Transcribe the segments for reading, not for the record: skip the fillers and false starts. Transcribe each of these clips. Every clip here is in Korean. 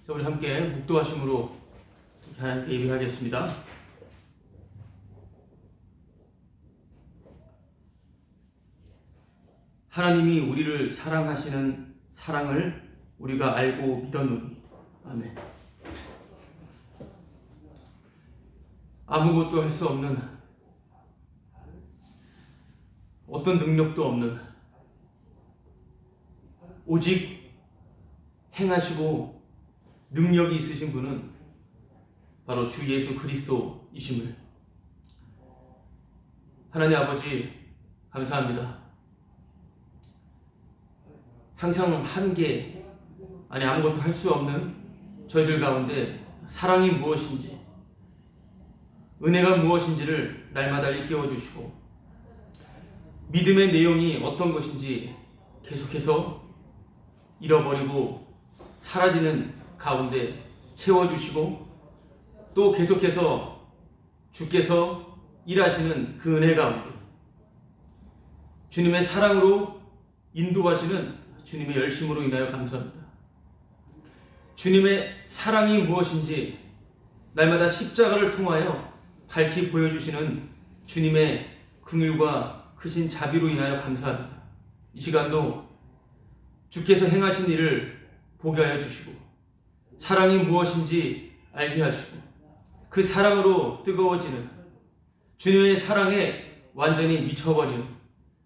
자, 우리 함께 묵도하심으로 하나님께 예배하겠습니다. 하나님이 우리를 사랑하시는 사랑을 우리가 알고 믿었노니. 아멘. 아무것도 할 수 없는, 어떤 능력도 없는, 오직 행하시고 능력이 있으신 분은 바로 주 예수 그리스도이심을 하나님 아버지 감사합니다. 항상 한계, 아니 아무것도 할 수 없는 저희들 가운데 사랑이 무엇인지, 은혜가 무엇인지를 날마다 일깨워 주시고 믿음의 내용이 어떤 것인지 계속해서 잃어버리고 사라지는 가운데 채워주시고 또 계속해서 주께서 일하시는 그 은혜 가운데 주님의 사랑으로 인도하시는 주님의 열심으로 인하여 감사합니다. 주님의 사랑이 무엇인지 날마다 십자가를 통하여 밝히 보여주시는 주님의 긍휼과 크신 자비로 인하여 감사합니다. 이 시간도 주께서 행하신 일을 보게 하여 주시고 사랑이 무엇인지 알게 하시고 그 사랑으로 뜨거워지는 주님의 사랑에 완전히 미쳐버리는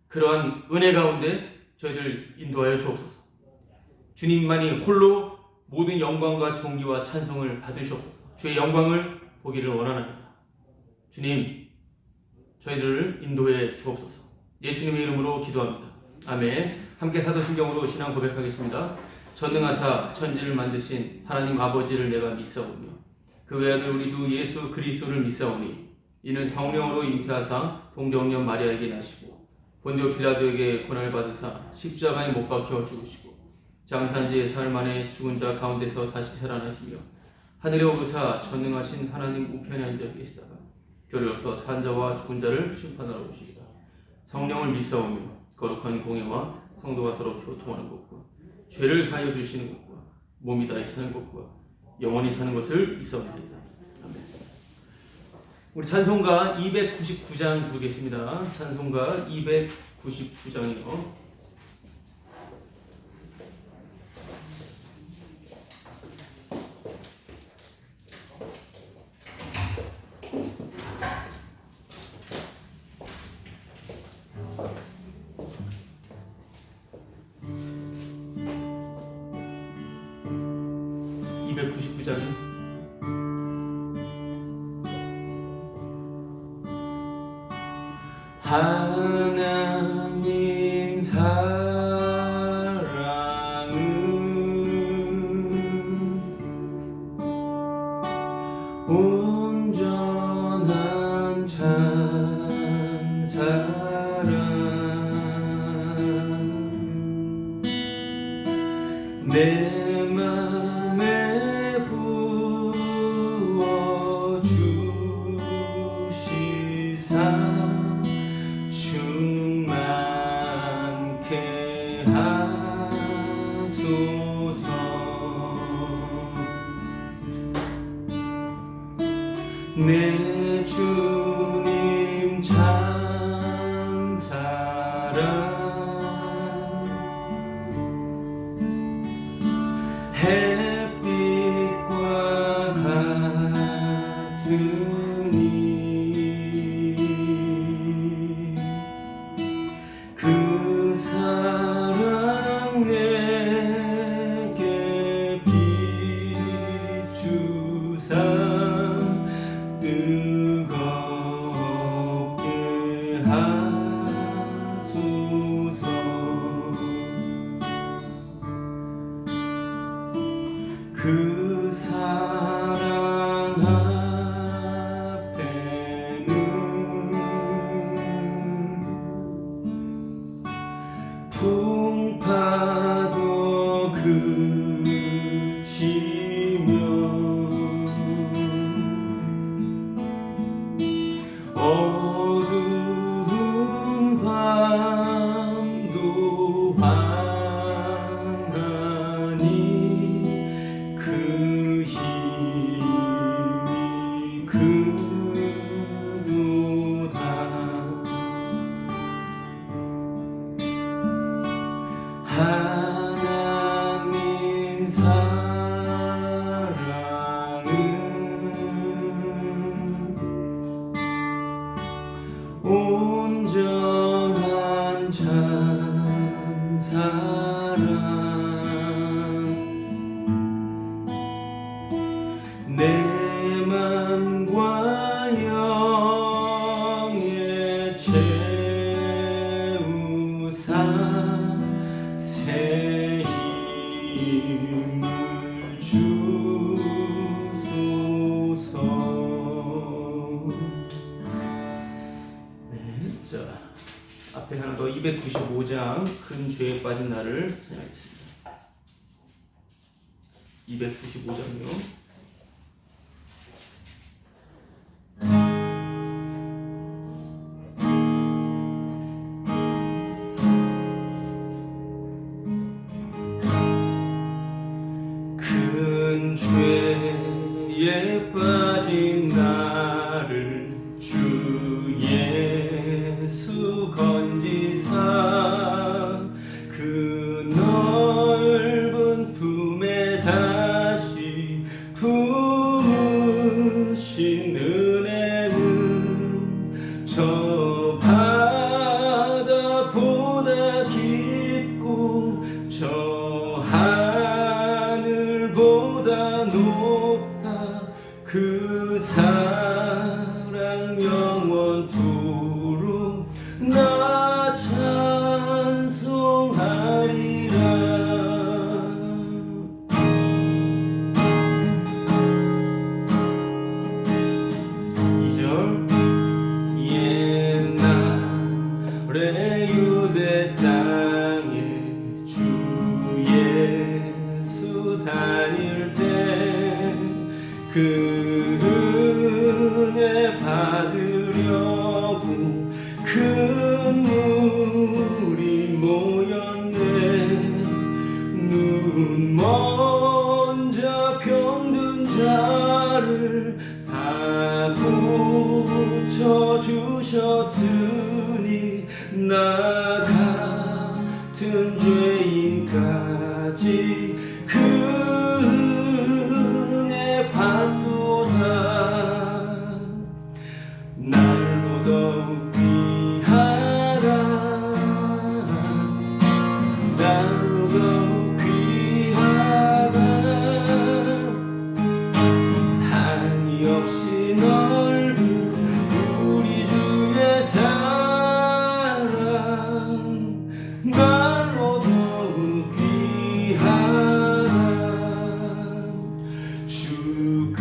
그러한 은혜 가운데 저희들 인도하여 주옵소서. 주님만이 홀로 모든 영광과 존귀와 찬송을 받으시옵소서. 주의 영광을 보기를 원하나이다. 주님, 저희들을 인도해 주옵소서. 예수님의 이름으로 기도합니다. 아멘. 함께 사도신경으로 신앙 고백하겠습니다. 전능하사 천지를 만드신 하나님 아버지를 내가 믿사오며 그 외아들 우리 주 예수 그리스도를 믿사오니 이는 성령으로 잉태하사 동정녀 마리아에게 나시고 본디오 빌라도에게 고난을 받으사 십자가에 못 박혀 죽으시고 장산지에 사흘 만에 죽은 자 가운데서 다시 살아나시며 하늘에 오르사 전능하신 하나님 우편에 앉아 계시다가 저리로서 산 자와 죽은 자를 심판하러 오시리라. 성령을 믿사오며 거룩한 공예와 성도가 서로 교통하는 것과 죄를 사하여 주시는 것과 몸이 다시 사는 것과 영원히 사는 것을 믿사옵나이다. 아멘. 우리 찬송가 299장 부르겠습니다. 찬송가 299장이요. 하나님 사랑은 온전한 참 사랑 내 맘에 부어 주시사 충만케 하소서. 내 주님 참 사랑 햇빛과 같으니 그 사랑 내게 비추사 뜨겁게 하소서. 그 사랑 앞에는 풍파도 그치며 어두운 밤도 환하니 그 온전한 참 사랑 내 맘과 영에 채우사 새 힘을 주소서. 자, 앞에 하나 더 295장 큰 죄에 빠진 나를 찬양하겠습니다. 295장이요. 큰 죄에 빠진 나를 주 예수 건지사 그 넓은 품에 다시 품으신 은혜는 저 바다보다 깊고 저 하늘보다 높아 그 사랑 영원토록 나 찬송하리라. 2절 옛날에 유대 땅에 주 예수 다닐 때 그 은혜 받으려고 큰 물이 모였네. 눈 먼저 병든 자를 다 고쳐주셨으니 나 같은 죄인까지 그 은혜 받도다. 날로 더욱 귀하다. 날로 더욱 귀하다. 한이 없이 넓은 우리 주의 사랑 날로 더욱 귀하다. 주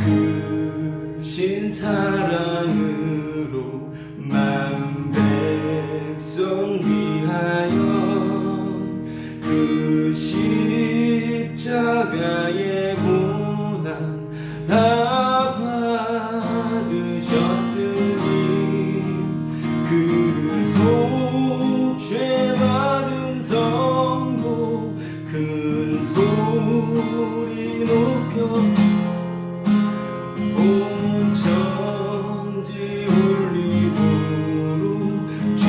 크신 사랑으로 만 백성 위하여 그 십자가의 고난 다 받으셨으니 그 속죄 받은 성도 큰 소리 높여 온 천지 울리도록 주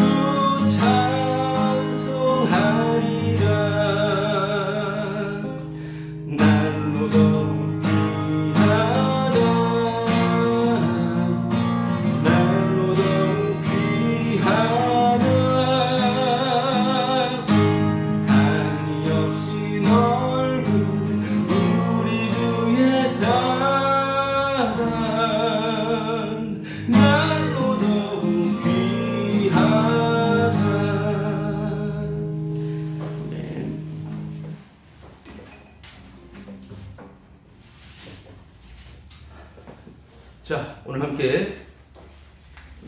찬송하리라. 날로 더욱 귀하다. 날로 더욱 귀하다. 한이 없이 넓은 우리 주의 사랑 날로 더욱 귀하다. 네. 자, 오늘 함께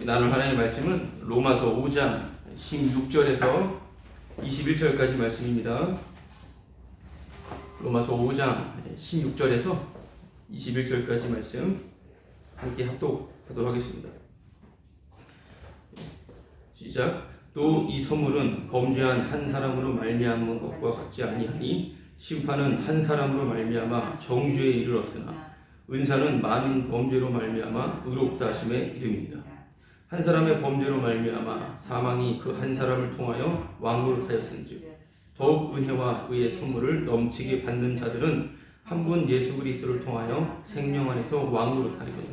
나눌 하나님의 말씀은 로마서 5장 16절에서 21절까지 말씀입니다. 로마서 5장 16절에서 21절까지 말씀 함께 합독하도록 하겠습니다. 시작. 또 이 선물은 범죄한 한 사람으로 말미암은 것과 같지 아니하니 심판은 한 사람으로 말미암아 정죄에 이르렀으나 은사는 많은 범죄로 말미암아 의롭다 하심의 이름입니다. 한 사람의 범죄로 말미암아 사망이 그 한 사람을 통하여 왕노릇하였은즉 더욱 은혜와 의의 선물을 넘치게 받는 자들은 한 분 예수 그리스도를 통하여 생명 안에서 왕노릇하리로다.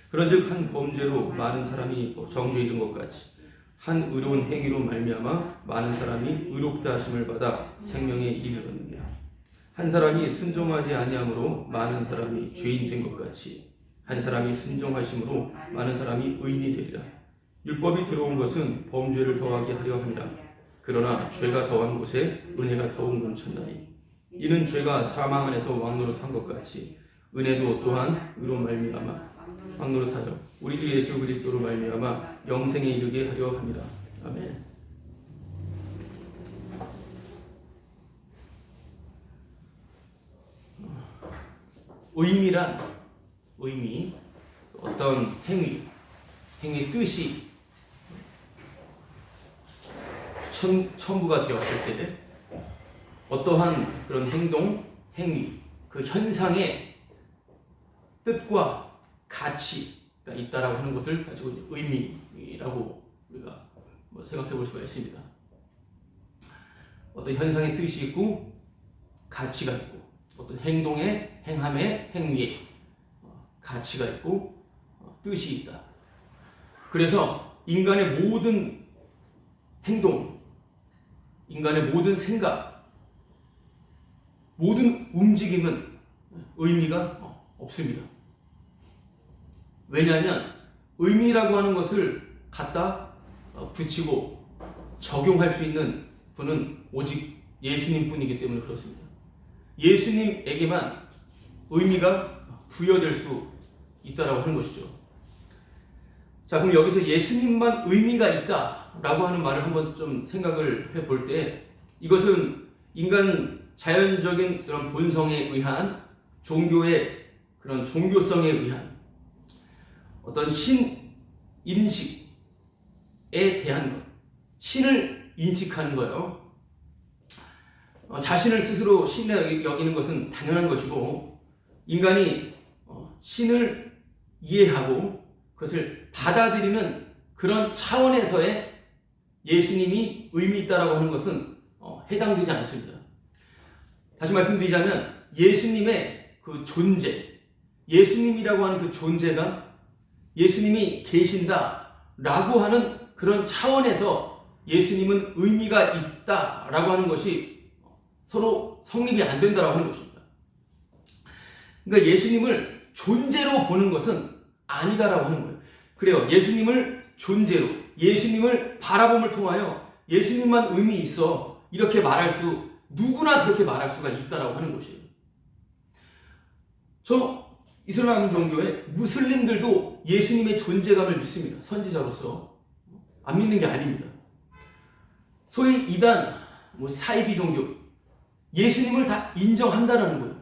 그런즉 한 범죄로 많은 사람이 정죄에 이른 것 같이 한 의로운 행위로 말미암아 많은 사람이 의롭다 하심을 받아 생명에 이르렀느니라. 한 사람이 순종하지 아니함으로 많은 사람이 죄인 된 것 같이 한 사람이 순종하심으로 많은 사람이 의인이 되리라. 율법이 들어온 것은 범죄를 더하게 하려 함이라. 그러나 죄가 더한 곳에 은혜가 더욱 넘쳤나니 이는 죄가 사망 안에서 왕노릇한 것 같이 은혜도 또한 의로 말미암아 왕노릇하여 우리 주 예수 그리스도로 말미암아 영생에 이르게 하려 함이라. 아멘. 의미, 어떤 행위 뜻이 첨부가 되었을 때 어떠한 그런 행위, 그 현상의 뜻과 가치가 있다라고 하는 것을 가지고 의미라고 우리가 생각해 볼 수가 있습니다. 어떤 현상의 뜻이 있고 가치가 있고 어떤 행함의 행위에 가치가 있고 뜻이 있다. 그래서 인간의 모든 행동, 인간의 모든 생각, 모든 움직임은 의미가 없습니다. 왜냐하면 의미라고 하는 것을 갖다 붙이고 적용할 수 있는 분은 오직 예수님 뿐이기 때문에 그렇습니다. 예수님에게만 의미가 부여될 수 있다라고 하는 것이죠. 자, 그럼 여기서 예수님만 의미가 있다라고 하는 말을 한번 좀 생각을 해볼 때 이것은 인간 자연적인 그런 본성에 의한 종교의 그런 종교성에 의한 어떤 신 인식에 대한 것, 신을 인식하는 거예요. 자신을 스스로 신에 여기는 것은 당연한 것이고 인간이 신을 이해하고 그것을 받아들이는 그런 차원에서의 예수님이 의미 있다라고 하는 것은 해당되지 않습니다. 다시 말씀드리자면 예수님의 그 존재, 예수님이라고 하는 그 존재가 예수님이 계신다라고 하는 그런 차원에서 예수님은 의미가 있다라고 하는 것이 서로 성립이 안 된다라고 하는 것입니다. 그러니까 예수님을 존재로 보는 것은 아니다라고 하는 거예요. 그래요. 예수님을 존재로, 예수님을 바라봄을 통하여 예수님만 의미 있어 이렇게 누구나 그렇게 말할 수가 있다라고 하는 것이에요. 저 이슬람 종교의 무슬림들도 예수님의 존재감을 믿습니다. 선지자로서. 안 믿는 게 아닙니다. 소위 이단, 사이비 종교, 예수님을 다 인정한다라는 거예요.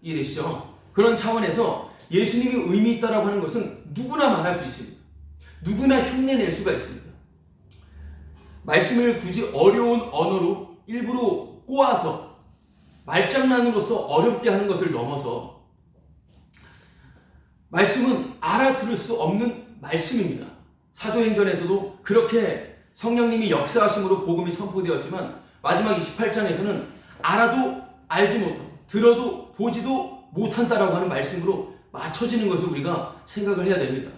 이해되시죠? 그런 차원에서 예수님이 의미 있다라고 하는 것은 누구나 말할 수 있습니다. 누구나 흉내낼 수가 있습니다. 말씀을 굳이 어려운 언어로 일부러 꼬아서 말장난으로서 어렵게 하는 것을 넘어서 말씀은 알아들을 수 없는 말씀입니다. 사도행전에서도 그렇게 성령님이 역사하심으로 복음이 선포되었지만 마지막 28장에서는 알아도 알지 못하고 들어도 보지도 못한다라고 하는 말씀으로 맞춰지는 것을 우리가 생각을 해야 됩니다.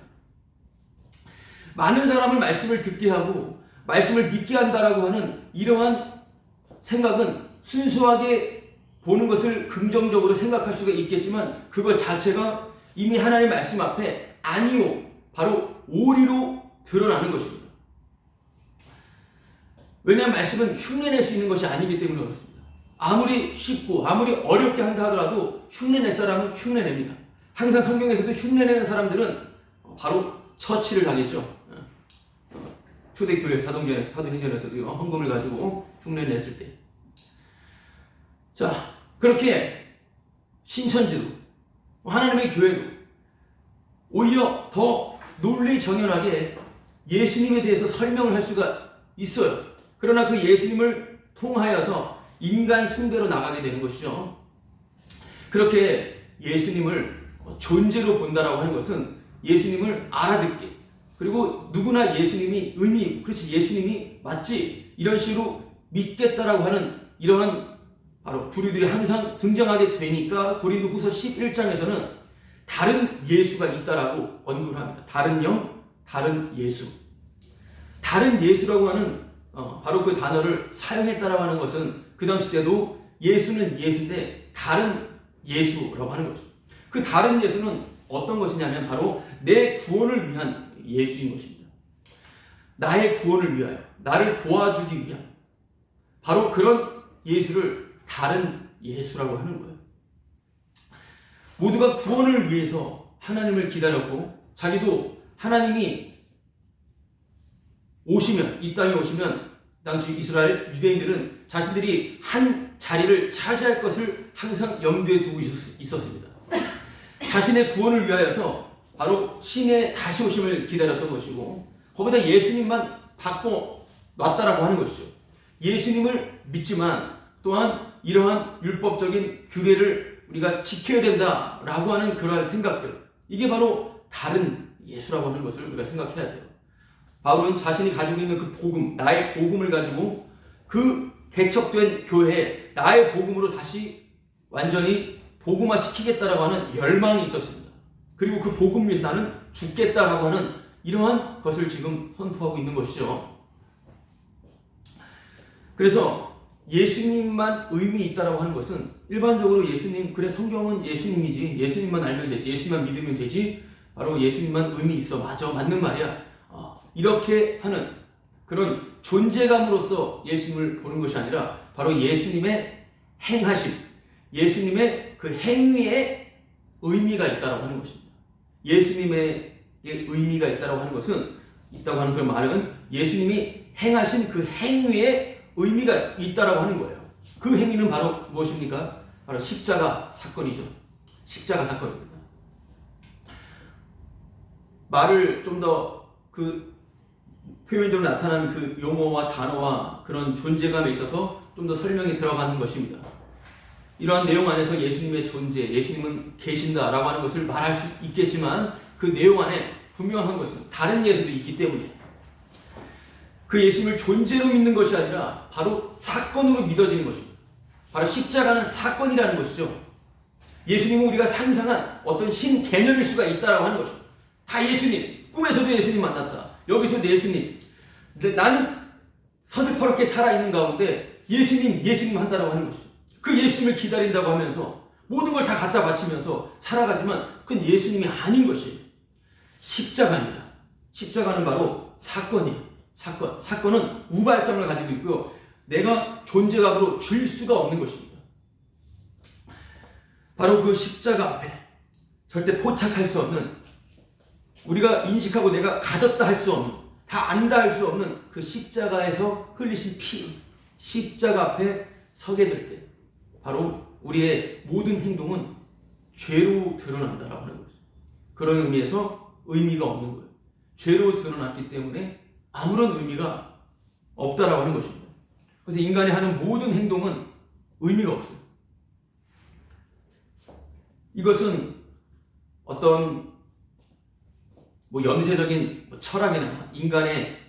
많은 사람을 말씀을 듣게 하고 말씀을 믿게 한다라고 하는 이러한 생각은 순수하게 보는 것을 긍정적으로 생각할 수가 있겠지만 그것 자체가 이미 하나님의 말씀 앞에 아니요, 바로 오리로 드러나는 것입니다. 왜냐하면 말씀은 흉내낼 수 있는 것이 아니기 때문에 그렇습니다. 아무리 쉽고 아무리 어렵게 한다 하더라도 흉내낼 사람은 흉내냅니다. 항상 성경에서도 흉내내는 사람들은 바로 처치를 당했죠. 초대교회 사도행전에서도 헌금을 가지고 흉내냈을 때. 자, 그렇게 신천지도 하나님의 교회도 오히려 더 논리정연하게 예수님에 대해서 설명을 할 수가 있어요. 그러나 그 예수님을 통하여서 인간 숭배로 나가게 되는 것이죠. 그렇게 예수님을 존재로 본다라고 하는 것은 예수님을 알아듣게, 그리고 누구나 예수님이 그렇지, 예수님이 맞지, 이런 식으로 믿겠다라고 하는 이러한 바로 부류들이 항상 등장하게 되니까 고린도후서 11장에서는 다른 예수가 있다라고 언급을 합니다. 다른 영, 다른 예수. 다른 예수라고 하는 바로 그 단어를 사용했다라고 하는 것은 그 당시 때도 예수는 예수인데 다른 예수라고 하는 것이죠. 그 다른 예수는 어떤 것이냐면 바로 내 구원을 위한 예수인 것입니다. 나의 구원을 위하여, 나를 도와주기 위한 바로 그런 예수를 다른 예수라고 하는 거예요. 모두가 구원을 위해서 하나님을 기다렸고 자기도 하나님이 오시면, 이 땅에 오시면 당시 이스라엘 유대인들은 자신들이 한 자리를 차지할 것을 항상 염두에 두고 있었습니다. 자신의 구원을 위하여서 바로 신의 다시 오심을 기다렸던 것이고 거기다 예수님만 바꿔 놨다라고 하는 것이죠. 예수님을 믿지만 또한 이러한 율법적인 규례를 우리가 지켜야 된다라고 하는 그러한 생각들, 이게 바로 다른 예수라고 하는 것을 우리가 생각해야 돼요. 바울은 자신이 가지고 있는 그 복음, 나의 복음을 가지고 그 개척된 교회에 나의 복음으로 다시 완전히 복음화 시키겠다라고 하는 열망이 있었습니다. 그리고 그 복음 위해서 나는 죽겠다라고 하는 이러한 것을 지금 선포하고 있는 것이죠. 그래서 예수님만 의미 있다라고 하는 것은 일반적으로 예수님, 그래 성경은 예수님이지, 예수님만 알면 되지, 예수님만 믿으면 되지, 바로 예수님만 의미 있어, 맞아, 맞는 말이야, 이렇게 하는 그런 존재감으로서 예수님을 보는 것이 아니라 바로 예수님의 행하심, 예수님의 그 행위에 의미가 있다라고 하는 것입니다. 예수님의 의미가 있다라고 하는 것은, 있다고 하는 그 말은 예수님이 행하신 그 행위에 의미가 있다라고 하는 거예요. 그 행위는 바로 무엇입니까? 바로 십자가 사건이죠. 십자가 사건입니다. 말을 좀 더 그 표면적으로 나타난 그 용어와 단어와 그런 존재감에 있어서 좀 더 설명이 들어가는 것입니다. 이러한 내용 안에서 예수님의 존재, 예수님은 계신다라고 하는 것을 말할 수 있겠지만 그 내용 안에 분명한 것은 다른 예수도 있기 때문에 그 예수님을 존재로 믿는 것이 아니라 바로 사건으로 믿어지는 것입니다. 바로 십자가는 사건이라는 것이죠. 예수님은 우리가 상상한 어떤 신 개념일 수가 있다라고 하는 것입니다. 다 예수님, 꿈에서도 예수님 만났다. 여기서도 예수님. 근데 나는 서슬퍼렇게 살아있는 가운데 예수님 한다라고 하는 것이죠. 그 예수님을 기다린다고 하면서 모든 걸 다 갖다 바치면서 살아가지만 그건 예수님이 아닌 것이에요. 십자가입니다. 십자가는 바로 사건이에요. 사건은 우발성을 가지고 있고요. 내가 존재감으로 줄 수가 없는 것입니다. 바로 그 십자가 앞에 절대 포착할 수 없는, 우리가 인식하고 내가 가졌다 할 수 없는, 다 안다 할 수 없는 그 십자가에서 흘리신 피, 십자가 앞에 서게 될 때 바로 우리의 모든 행동은 죄로 드러난다라고 하는 거죠. 그런 의미에서 의미가 없는 거예요. 죄로 드러났기 때문에 아무런 의미가 없다라고 하는 것입니다. 그래서 인간이 하는 모든 행동은 의미가 없어요. 이것은 어떤 염세적인 철학이나 인간의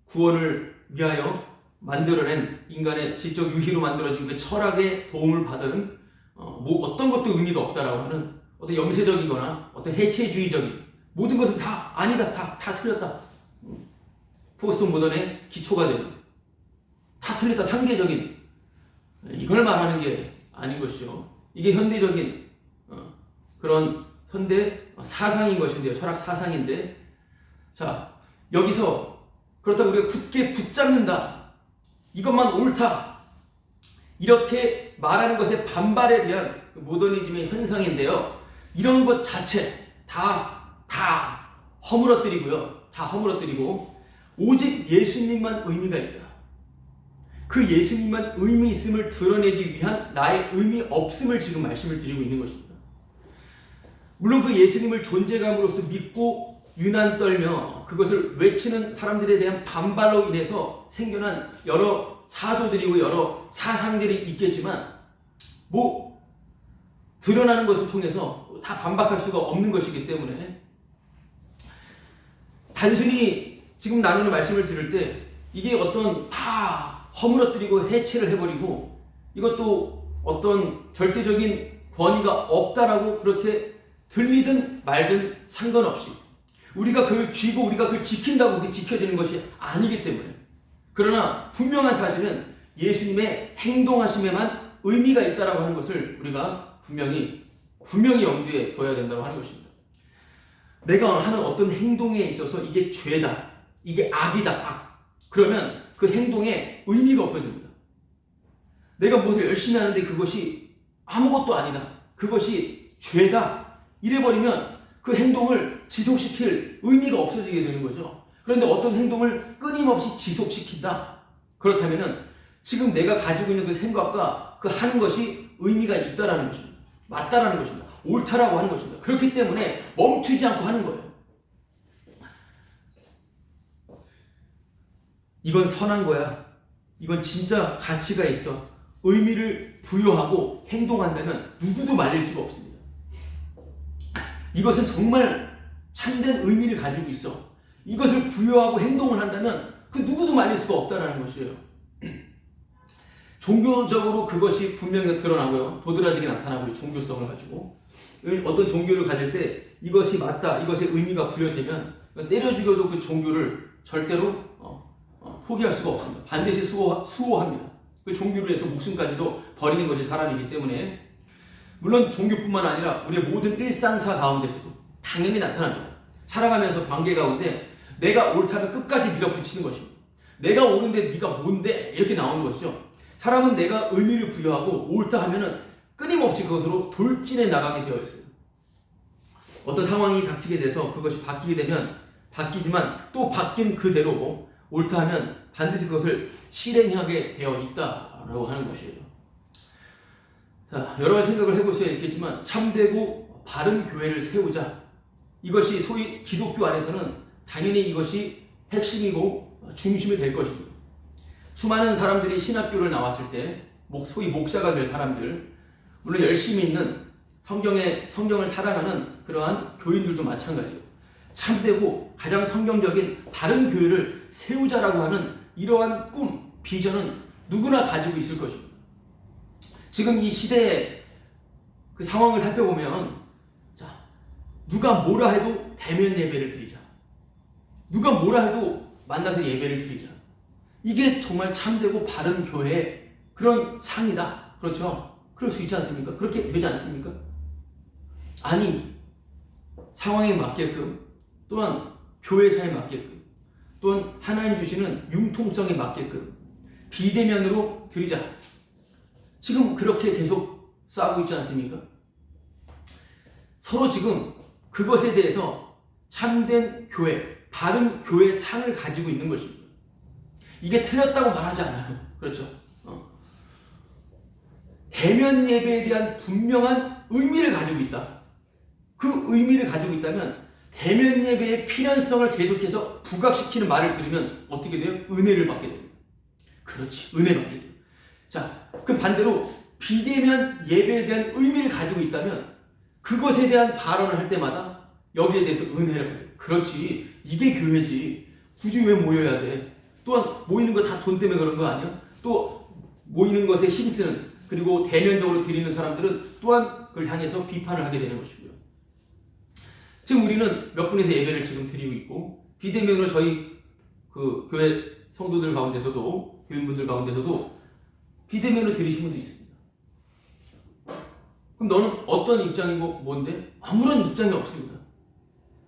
구원을 위하여 만들어낸 인간의 지적 유희로 만들어진 그 철학의 도움을 받은 어떤 것도 의미가 없다라고 하는 어떤 염세적이거나 어떤 해체주의적인 모든 것은 다 아니다, 다 틀렸다. 포스트 모던의 기초가 되는, 다 틀렸다, 상대적인, 이걸 말하는 게 아닌 것이죠. 이게 현대적인 그런 현대 사상인 것인데요. 철학 사상인데, 자, 여기서 그렇다고 우리가 굳게 붙잡는다, 이것만 옳다, 이렇게 말하는 것에 반발에 대한 모더니즘의 현상인데요. 이런 것 자체 다 허물어뜨리고요. 다 허물어뜨리고 오직 예수님만 의미가 있다. 그 예수님만 의미 있음을 드러내기 위한 나의 의미 없음을 지금 말씀을 드리고 있는 것입니다. 물론 그 예수님을 존재감으로서 믿고 유난 떨며 그것을 외치는 사람들에 대한 반발로 인해서 생겨난 여러 사조들이고 여러 사상들이 있겠지만 드러나는 것을 통해서 다 반박할 수가 없는 것이기 때문에 단순히 지금 나누는 말씀을 들을 때 이게 어떤 다 허물어뜨리고 해체를 해버리고 이것도 어떤 절대적인 권위가 없다라고 그렇게 들리든 말든 상관없이 우리가 그걸 쥐고 우리가 그걸 지킨다고 그게 지켜지는 것이 아니기 때문에, 그러나 분명한 사실은 예수님의 행동하심에만 의미가 있다라고 하는 것을 우리가 분명히 염두에 둬야 된다고 하는 것입니다. 내가 하는 어떤 행동에 있어서 이게 죄다, 이게 악이다, 악. 그러면 그 행동에 의미가 없어집니다. 내가 무엇을 열심히 하는데 그것이 아무것도 아니다, 그것이 죄다, 이래버리면 그 행동을 지속시킬 의미가 없어지게 되는 거죠. 그런데 어떤 행동을 끊임없이 지속시킨다, 그렇다면 지금 내가 가지고 있는 그 생각과 그 하는 것이 의미가 있다라는 것입니다. 맞다라는 것입니다. 옳다라고 하는 것입니다. 그렇기 때문에 멈추지 않고 하는 거예요. 이건 선한 거야, 이건 진짜 가치가 있어, 의미를 부여하고 행동한다면 누구도 말릴 수가 없습니다. 이것은 정말 참된 의미를 가지고 있어, 이것을 부여하고 행동을 한다면 그 누구도 말릴 수가 없다는 것이에요. 종교적으로 그것이 분명히 드러나고요, 도드라지게 나타나고, 종교성을 가지고 어떤 종교를 가질 때 이것이 맞다, 이것의 의미가 부여되면 때려 죽여도 그 종교를 절대로 포기할 수가 없습니다. 반드시 수호합니다. 그 종교를 위해서 목숨까지도 버리는 것이 사람이기 때문에, 물론 종교뿐만 아니라 우리의 모든 일상사 가운데서도 당연히 나타납니다. 살아가면서 관계 가운데 내가 옳다면 끝까지 밀어붙이는 것입니다. 내가 옳은데 네가 뭔데, 이렇게 나오는 것이죠. 사람은 내가 의미를 부여하고 옳다 하면은 끊임없이 그것으로 돌진해 나가게 되어 있어요. 어떤 상황이 닥치게 돼서 그것이 바뀌게 되면 바뀌지만 또 바뀐 그대로 옳다 하면 반드시 그것을 실행하게 되어 있다라고 하는 것이에요. 자, 여러 가지 생각을 해볼 수 있겠지만 참되고 바른 교회를 세우자, 이것이 소위 기독교 안에서는 당연히 이것이 핵심이고 중심이 될 것입니다. 수많은 사람들이 신학교를 나왔을 때 소위 목사가 될 사람들, 물론 열심히 있는 성경을 사랑하는 그러한 교인들도 마찬가지예요. 참되고 가장 성경적인 바른 교회를 세우자라고 하는 이러한 꿈, 비전은 누구나 가지고 있을 것입니다. 지금 이 시대의 그 상황을 살펴보면, 자, 누가 뭐라 해도 대면 예배를 드리자, 누가 뭐라 해도 만나서 예배를 드리자, 이게 정말 참되고 바른 교회의 그런 상이다. 그렇죠? 그럴 수 있지 않습니까? 그렇게 되지 않습니까? 아니, 상황에 맞게끔, 또한 교회사에 맞게끔, 또한 하나님 주시는 융통성에 맞게끔 비대면으로 드리자. 지금 그렇게 계속 싸우고 있지 않습니까? 서로 지금 그것에 대해서 참된 교회, 바른 교회 상을 가지고 있는 것입니다. 이게 틀렸다고 말하지 않아요. 그렇죠? 대면 예배에 대한 분명한 의미를 가지고 있다. 그 의미를 가지고 있다면 대면 예배의 필연성을 계속해서 부각시키는 말을 들으면 어떻게 돼요? 은혜를 받게 됩니다. 그렇지, 은혜를 받게 돼요. 자, 그럼 반대로 비대면 예배에 대한 의미를 가지고 있다면 그것에 대한 발언을 할 때마다 여기에 대해서 은혜를 받아요. 그렇지, 이게 교회지. 굳이 왜 모여야 돼? 또한 모이는 거 다 돈 때문에 그런 거 아니야? 또 모이는 것에 힘쓰는, 그리고 대면적으로 드리는 사람들은 또한 그걸 향해서 비판을 하게 되는 것이고요. 지금 우리는 몇 분이서 예배를 지금 드리고 있고, 비대면으로 저희 그 교회 성도들 가운데서도, 교인분들 가운데서도 비대면으로 드리신 분도 있습니다. 그럼 너는 어떤 입장이고 뭔데? 아무런 입장이 없습니다.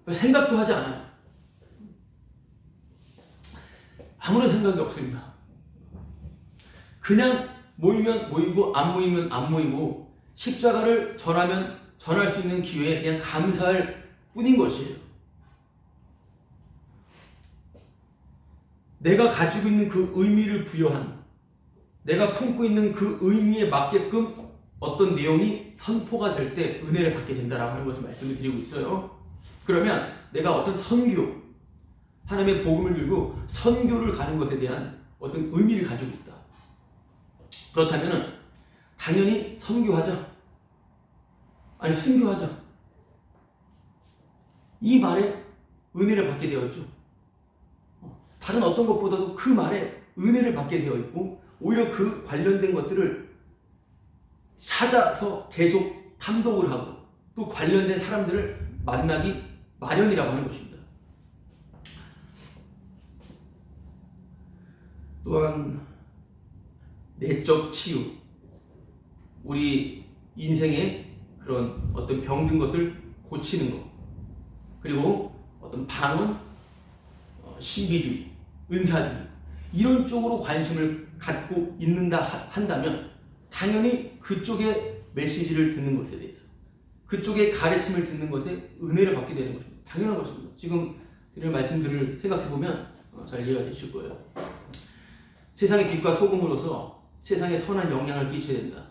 생각도 하지 않아요. 아무런 생각이 없습니다. 그냥 모이면 모이고 안 모이면 안 모이고 십자가를 전하면 전할 수 있는 기회에 그냥 감사할 뿐인 것이에요. 내가 가지고 있는 그 의미를 부여한, 내가 품고 있는 그 의미에 맞게끔 어떤 내용이 선포가 될 때 은혜를 받게 된다라고 하는 것을 말씀을 드리고 있어요. 그러면 내가 어떤 선교, 하나님의 복음을 들고 선교를 가는 것에 대한 어떤 의미를 가지고 있다. 그렇다면 당연히 선교하자, 아니 순교하자, 이 말에 은혜를 받게 되어 있죠. 다른 어떤 것보다도 그 말에 은혜를 받게 되어 있고, 오히려 그 관련된 것들을 찾아서 계속 탐독을 하고 또 관련된 사람들을 만나기 마련이라고 하는 것입니다. 또한 내적 치유, 우리 인생의 그런 어떤 병든 것을 고치는 것, 그리고 어떤 방언, 신비주의, 은사주의 이런 쪽으로 관심을 갖고 있는다 한다면 당연히 그쪽의 메시지를 듣는 것에 대해서, 그쪽의 가르침을 듣는 것에 은혜를 받게 되는 것입니다. 당연한 것입니다. 지금 드릴 말씀들을 생각해보면 잘 이해가 되실 거예요. 세상의 빛과 소금으로서 세상에 선한 영향을 끼쳐야 된다.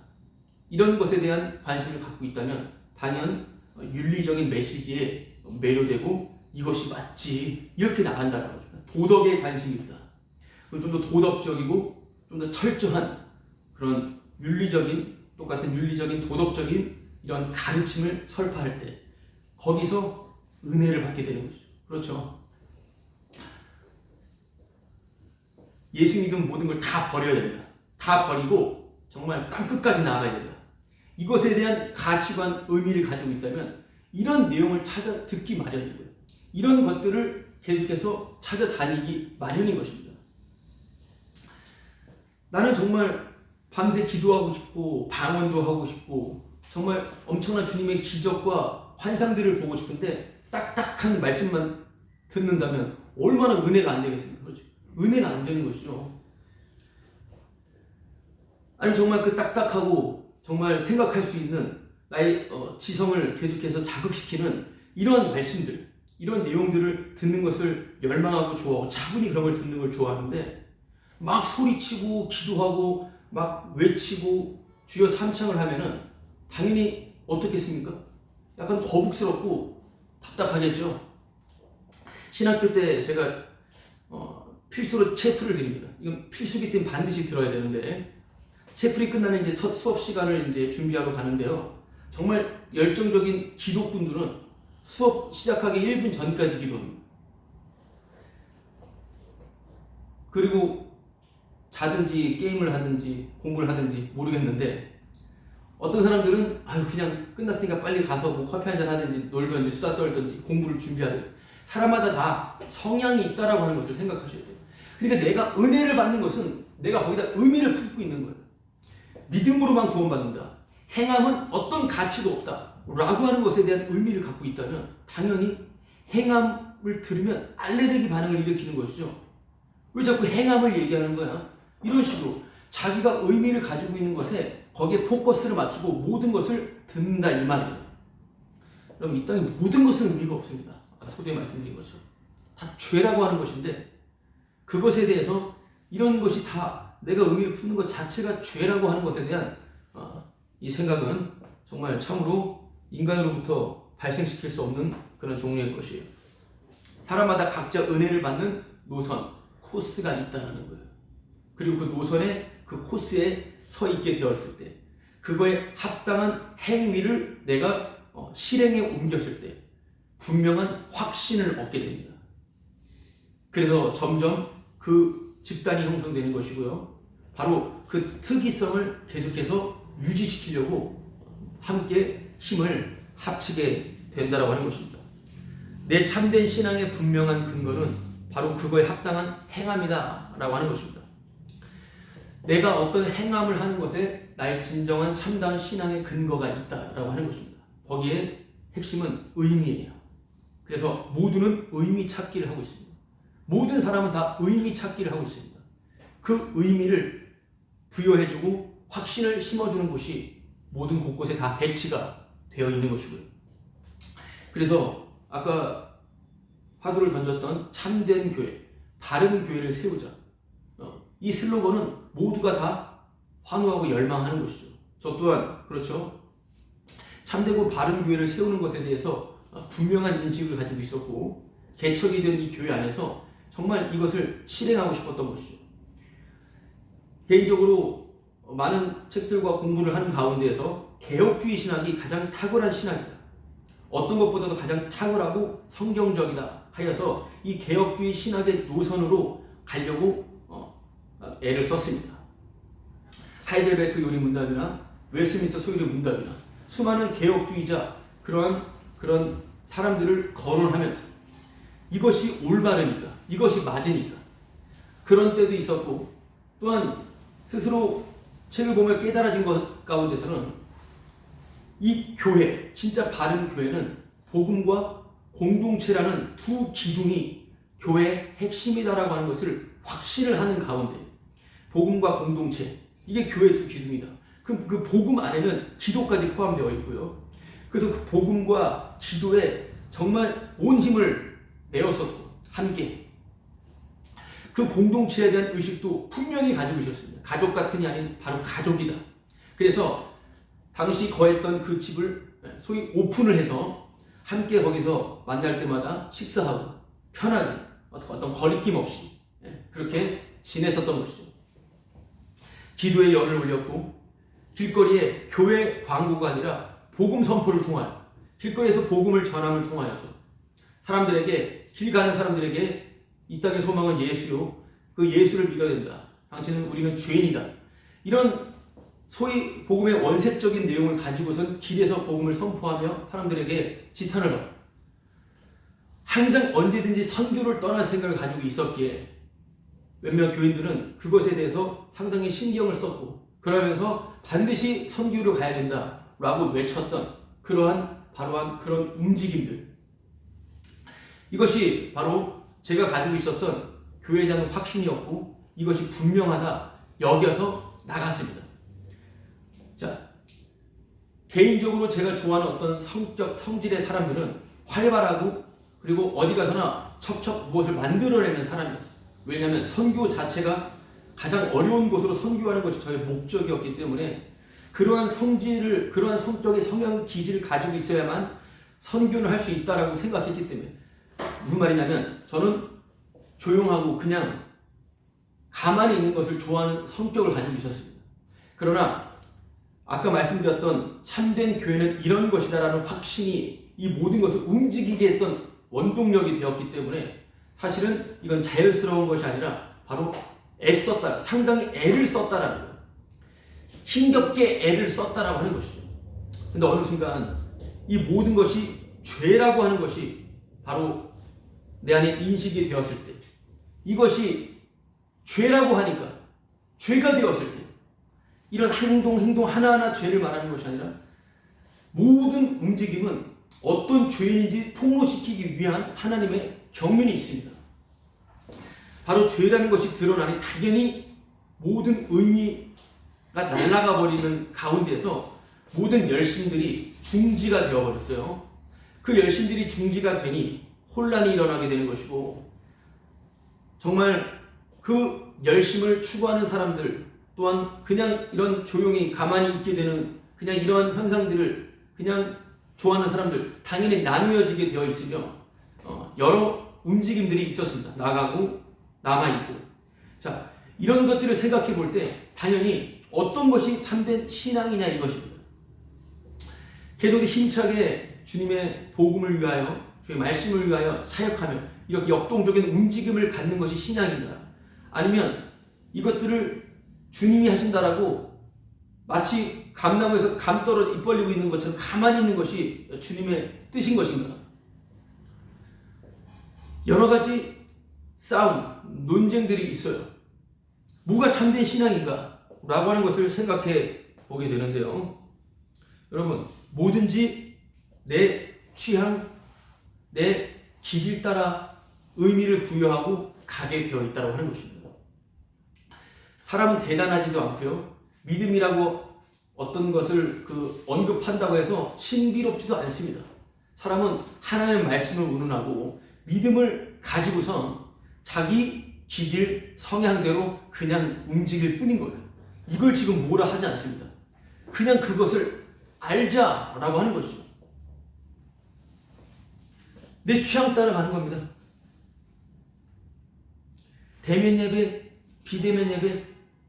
이런 것에 대한 관심을 갖고 있다면 단연 윤리적인 메시지에 매료되고 이것이 맞지 이렇게 나간다는 거죠. 도덕에 관심이 있다. 좀 더 도덕적이고 좀 더 철저한 그런 윤리적인, 똑같은 윤리적인 도덕적인 이런 가르침을 설파할 때 거기서 은혜를 받게 되는 것이죠. 그렇죠. 예수 믿으면 모든 걸 다 버려야 된다. 다 버리고 정말 땅끝까지 나아가야 된다. 이것에 대한 가치관, 의미를 가지고 있다면 이런 내용을 찾아 듣기 마련이고요. 이런 것들을 계속해서 찾아다니기 마련인 것입니다. 나는 정말 밤새 기도하고 싶고 방언도 하고 싶고 정말 엄청난 주님의 기적과 환상들을 보고 싶은데 딱딱한 말씀만 듣는다면 얼마나 은혜가 안 되겠습니까? 그렇죠? 은혜가 안 되는 것이죠. 아니 정말 그 딱딱하고 정말 생각할 수 있는 나의 지성을 계속해서 자극시키는 이런 말씀들, 이런 내용들을 듣는 것을 열망하고 좋아하고 차분히 그런 걸 듣는 걸 좋아하는데 막 소리치고 기도하고 막 외치고 주여 삼창을 하면은 당연히 어떻겠습니까? 약간 거북스럽고 답답하겠죠. 신학교 때 제가 필수로 체플을 드립니다. 이건 필수기 때문에 반드시 들어야 되는데 체플이 끝나면 이제 첫 수업 시간을 이제 준비하러 가는데요. 정말 열정적인 기독분들은 수업 시작하기 1분 전까지 기도합니다. 그리고 자든지 게임을 하든지 공부를 하든지 모르겠는데 어떤 사람들은 그냥 끝났으니까 빨리 가서 뭐 커피 한잔 하든지 놀든지 수다 떨든지 공부를 준비하든지 사람마다 다 성향이 있다라고 하는 것을 생각하셔야 돼요. 그러니까 내가 은혜를 받는 것은 내가 거기다 의미를 품고 있는 거예요. 믿음으로만 구원받는다. 행함은 어떤 가치도 없다. 라고 하는 것에 대한 의미를 갖고 있다면 당연히 행함을 들으면 알레르기 반응을 일으키는 것이죠. 왜 자꾸 행함을 얘기하는 거야? 이런 식으로 자기가 의미를 가지고 있는 것에 거기에 포커스를 맞추고 모든 것을 듣는다 이 말이에요. 그럼 이 땅에 모든 것은 의미가 없습니다. 아까 서두에 말씀드린 것처럼 다 죄라고 하는 것인데 그것에 대해서 이런 것이 다 내가 의미를 품는 것 자체가 죄라고 하는 것에 대한 이 생각은 정말 참으로 인간으로부터 발생시킬 수 없는 그런 종류의 것이에요. 사람마다 각자 은혜를 받는 노선, 코스가 있다는 거예요. 그리고 그 노선에 그 코스에 서 있게 되었을 때 그거에 합당한 행위를 내가 실행에 옮겼을 때 분명한 확신을 얻게 됩니다. 그래서 점점 그 집단이 형성되는 것이고요. 바로 그 특이성을 계속해서 유지시키려고 함께 힘을 합치게 된다고 하는 것입니다. 내 참된 신앙의 분명한 근거는 바로 그거에 합당한 행함이다 라고 하는 것입니다. 내가 어떤 행함을 하는 것에 나의 진정한 참다운 신앙의 근거가 있다라고 하는 것입니다. 거기에 핵심은 의미예요. 그래서 모두는 의미 찾기를 하고 있습니다. 모든 사람은 다 의미 찾기를 하고 있습니다. 그 의미를 부여해주고 확신을 심어주는 곳이 모든 곳곳에 다 배치가 되어 있는 것이고요. 그래서 아까 화두를 던졌던 참된 교회, 바른 교회를 세우자. 이 슬로건은 모두가 다 환호하고 열망하는 것이죠. 저 또한 그렇죠. 참되고 바른 교회를 세우는 것에 대해서 분명한 인식을 가지고 있었고 개척이 된 이 교회 안에서 정말 이것을 실행하고 싶었던 것이죠. 개인적으로 많은 책들과 공부를 하는 가운데에서 개혁주의 신학이 가장 탁월한 신학이다. 어떤 것보다도 가장 탁월하고 성경적이다 하여서 이 개혁주의 신학의 노선으로 가려고 애를 썼습니다. 하이델베르크 요리 문답이나 웨스트민스터 소유리 문답이나 수많은 개혁주의자 그런 사람들을 거론하면서 이것이 올바르니까, 이것이 맞으니까 그런 때도 있었고, 또한 스스로 책을 보며 깨달아진 것 가운데서는 이 교회, 진짜 바른 교회는 복음과 공동체라는 두 기둥이 교회의 핵심이다라고 하는 것을 확신을 하는 가운데, 복음과 공동체, 이게 교회의 두 기둥이다. 그럼 그 복음 안에는 기도까지 포함되어 있고요. 그래서 그 복음과 기도에 정말 온 힘을 내었었고, 함께 그 공동체에 대한 의식도 분명히 가지고 있었습니다. 가족 같은이 아닌 바로 가족이다. 그래서 당시 거했던 그 집을 소위 오픈을 해서 함께 거기서 만날 때마다 식사하고 편하게 어떤 거리낌 없이 그렇게 지냈었던 것이죠. 기도의 열을 올렸고, 길거리에 교회 광고가 아니라 복음 선포를 통하여, 길거리에서 복음을 전함을 통하여서 사람들에게, 길 가는 사람들에게 이 땅의 소망은 예수요, 그 예수를 믿어야 된다, 우리는 죄인이다, 이런 소위 복음의 원색적인 내용을 가지고선 길에서 복음을 선포하며 사람들에게 지탄을 받고, 항상 언제든지 선교를 떠날 생각을 가지고 있었기에 몇몇 교인들은 그것에 대해서 상당히 신경을 썼고, 그러면서 반드시 선교로 가야 된다라고 외쳤던 바로한 그런 움직임들, 이것이 바로 제가 가지고 있었던 교회에 대한 확신이었고, 이것이 분명하다 여겨서 나갔습니다. 자, 개인적으로 제가 좋아하는 어떤 성질의 사람들은 활발하고, 그리고 어디 가서나 척척 무엇을 만들어내는 사람이었어요. 왜냐하면 선교 자체가 가장 어려운 곳으로 선교하는 것이 저의 목적이었기 때문에, 그러한 성질을, 그러한 성격의 성향 기질을 가지고 있어야만 선교를 할 수 있다라고 생각했기 때문에, 무슨 말이냐면 저는 조용하고 그냥 가만히 있는 것을 좋아하는 성격을 가지고 있었습니다. 그러나 아까 말씀드렸던 참된 교회는 이런 것이다라는 확신이 이 모든 것을 움직이게 했던 원동력이 되었기 때문에, 사실은 이건 자연스러운 것이 아니라 바로 애썼다, 상당히 애를 썼다라는 거예요. 힘겹게 애를 썼다라고 하는 것이죠. 근데 어느 순간 이 모든 것이 죄라고 하는 것이 바로 내 안에 인식이 되었을 때, 이것이 죄라고 하니까, 죄가 되었을 때, 이런 행동 하나하나 죄를 말하는 것이 아니라 모든 움직임은 어떤 죄인인지 폭로시키기 위한 하나님의 경륜이 있습니다. 바로 죄라는 것이 드러나니 당연히 모든 의미가 날아가 버리는 가운데서 모든 열심들이 중지가 되어버렸어요. 그 열심들이 중지가 되니 혼란이 일어나게 되는 것이고, 정말 그 열심을 추구하는 사람들 또한 그냥 이런 조용히 가만히 있게 되는 그냥 이러한 현상들을 그냥 좋아하는 사람들, 당연히 나누어지게 되어 있으며 여러 움직임들이 있었습니다. 나가고 남아있고. 자, 이런 것들을 생각해 볼 때 당연히 어떤 것이 참된 신앙이냐 이것입니다. 계속 힘차게 주님의 복음을 위하여, 주의 말씀을 위하여 사역하며 이렇게 역동적인 움직임을 갖는 것이 신앙인가? 아니면 이것들을 주님이 하신다라고 마치 감나무에서 감 떨어져 입 벌리고 있는 것처럼 가만히 있는 것이 주님의 뜻인 것인가? 여러 가지 싸움, 논쟁들이 있어요. 뭐가 참된 신앙인가? 라고 하는 것을 생각해 보게 되는데요. 여러분, 뭐든지 내 취향, 내 기질 따라 의미를 부여하고 가게 되어 있다고 하는 것입니다. 사람은 대단하지도 않고요. 믿음이라고 어떤 것을 언급한다고 해서 신비롭지도 않습니다. 사람은 하나님의 말씀을 운운하고 믿음을 가지고선 자기 기질, 성향대로 그냥 움직일 뿐인 거예요. 이걸 지금 뭐라 하지 않습니다. 그냥 그것을 알자라고 하는 것이죠. 내 취향 따라 가는 겁니다. 대면 예배, 비대면 예배,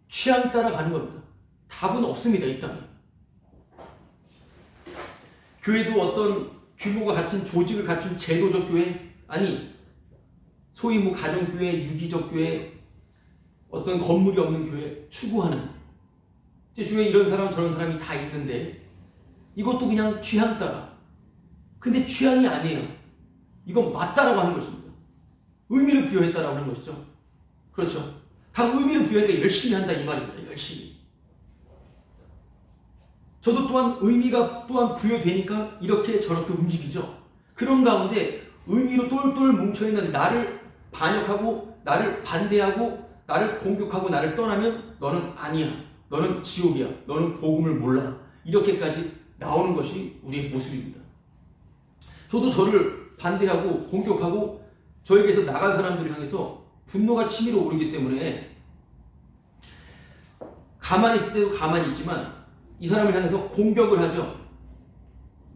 취향 따라 가는 겁니다. 답은 없습니다, 이 땅에. 교회도 어떤 규모가 갖춘 조직을 갖춘 제도적 교회, 아니 소위 가정교회, 유기적 교회, 어떤 건물이 없는 교회 추구하는, 제 주위에 이런 사람 저런 사람이 다 있는데 이것도 그냥 취향 따라. 근데 취향이 아니에요. 이건 맞다라고 하는 것입니다. 의미를 부여했다라고 하는 것이죠. 그렇죠. 다 의미를 부여하니까 열심히 한다 이 말입니다. 열심히. 저도 또한 의미가 또한 부여되니까 이렇게 저렇게 움직이죠. 그런 가운데 의미로 똘똘 뭉쳐있는 나를 반역하고 나를 반대하고 나를 공격하고 나를 떠나면 너는 아니야. 너는 지옥이야. 너는 복음을 몰라. 이렇게까지 나오는 것이 우리의 모습입니다. 저도 저를 반대하고 공격하고 저에게서 나간 사람들을 향해서 분노가 치밀어 오르기 때문에 가만히 있을 때도 가만히 있지만 이 사람을 향해서 공격을 하죠.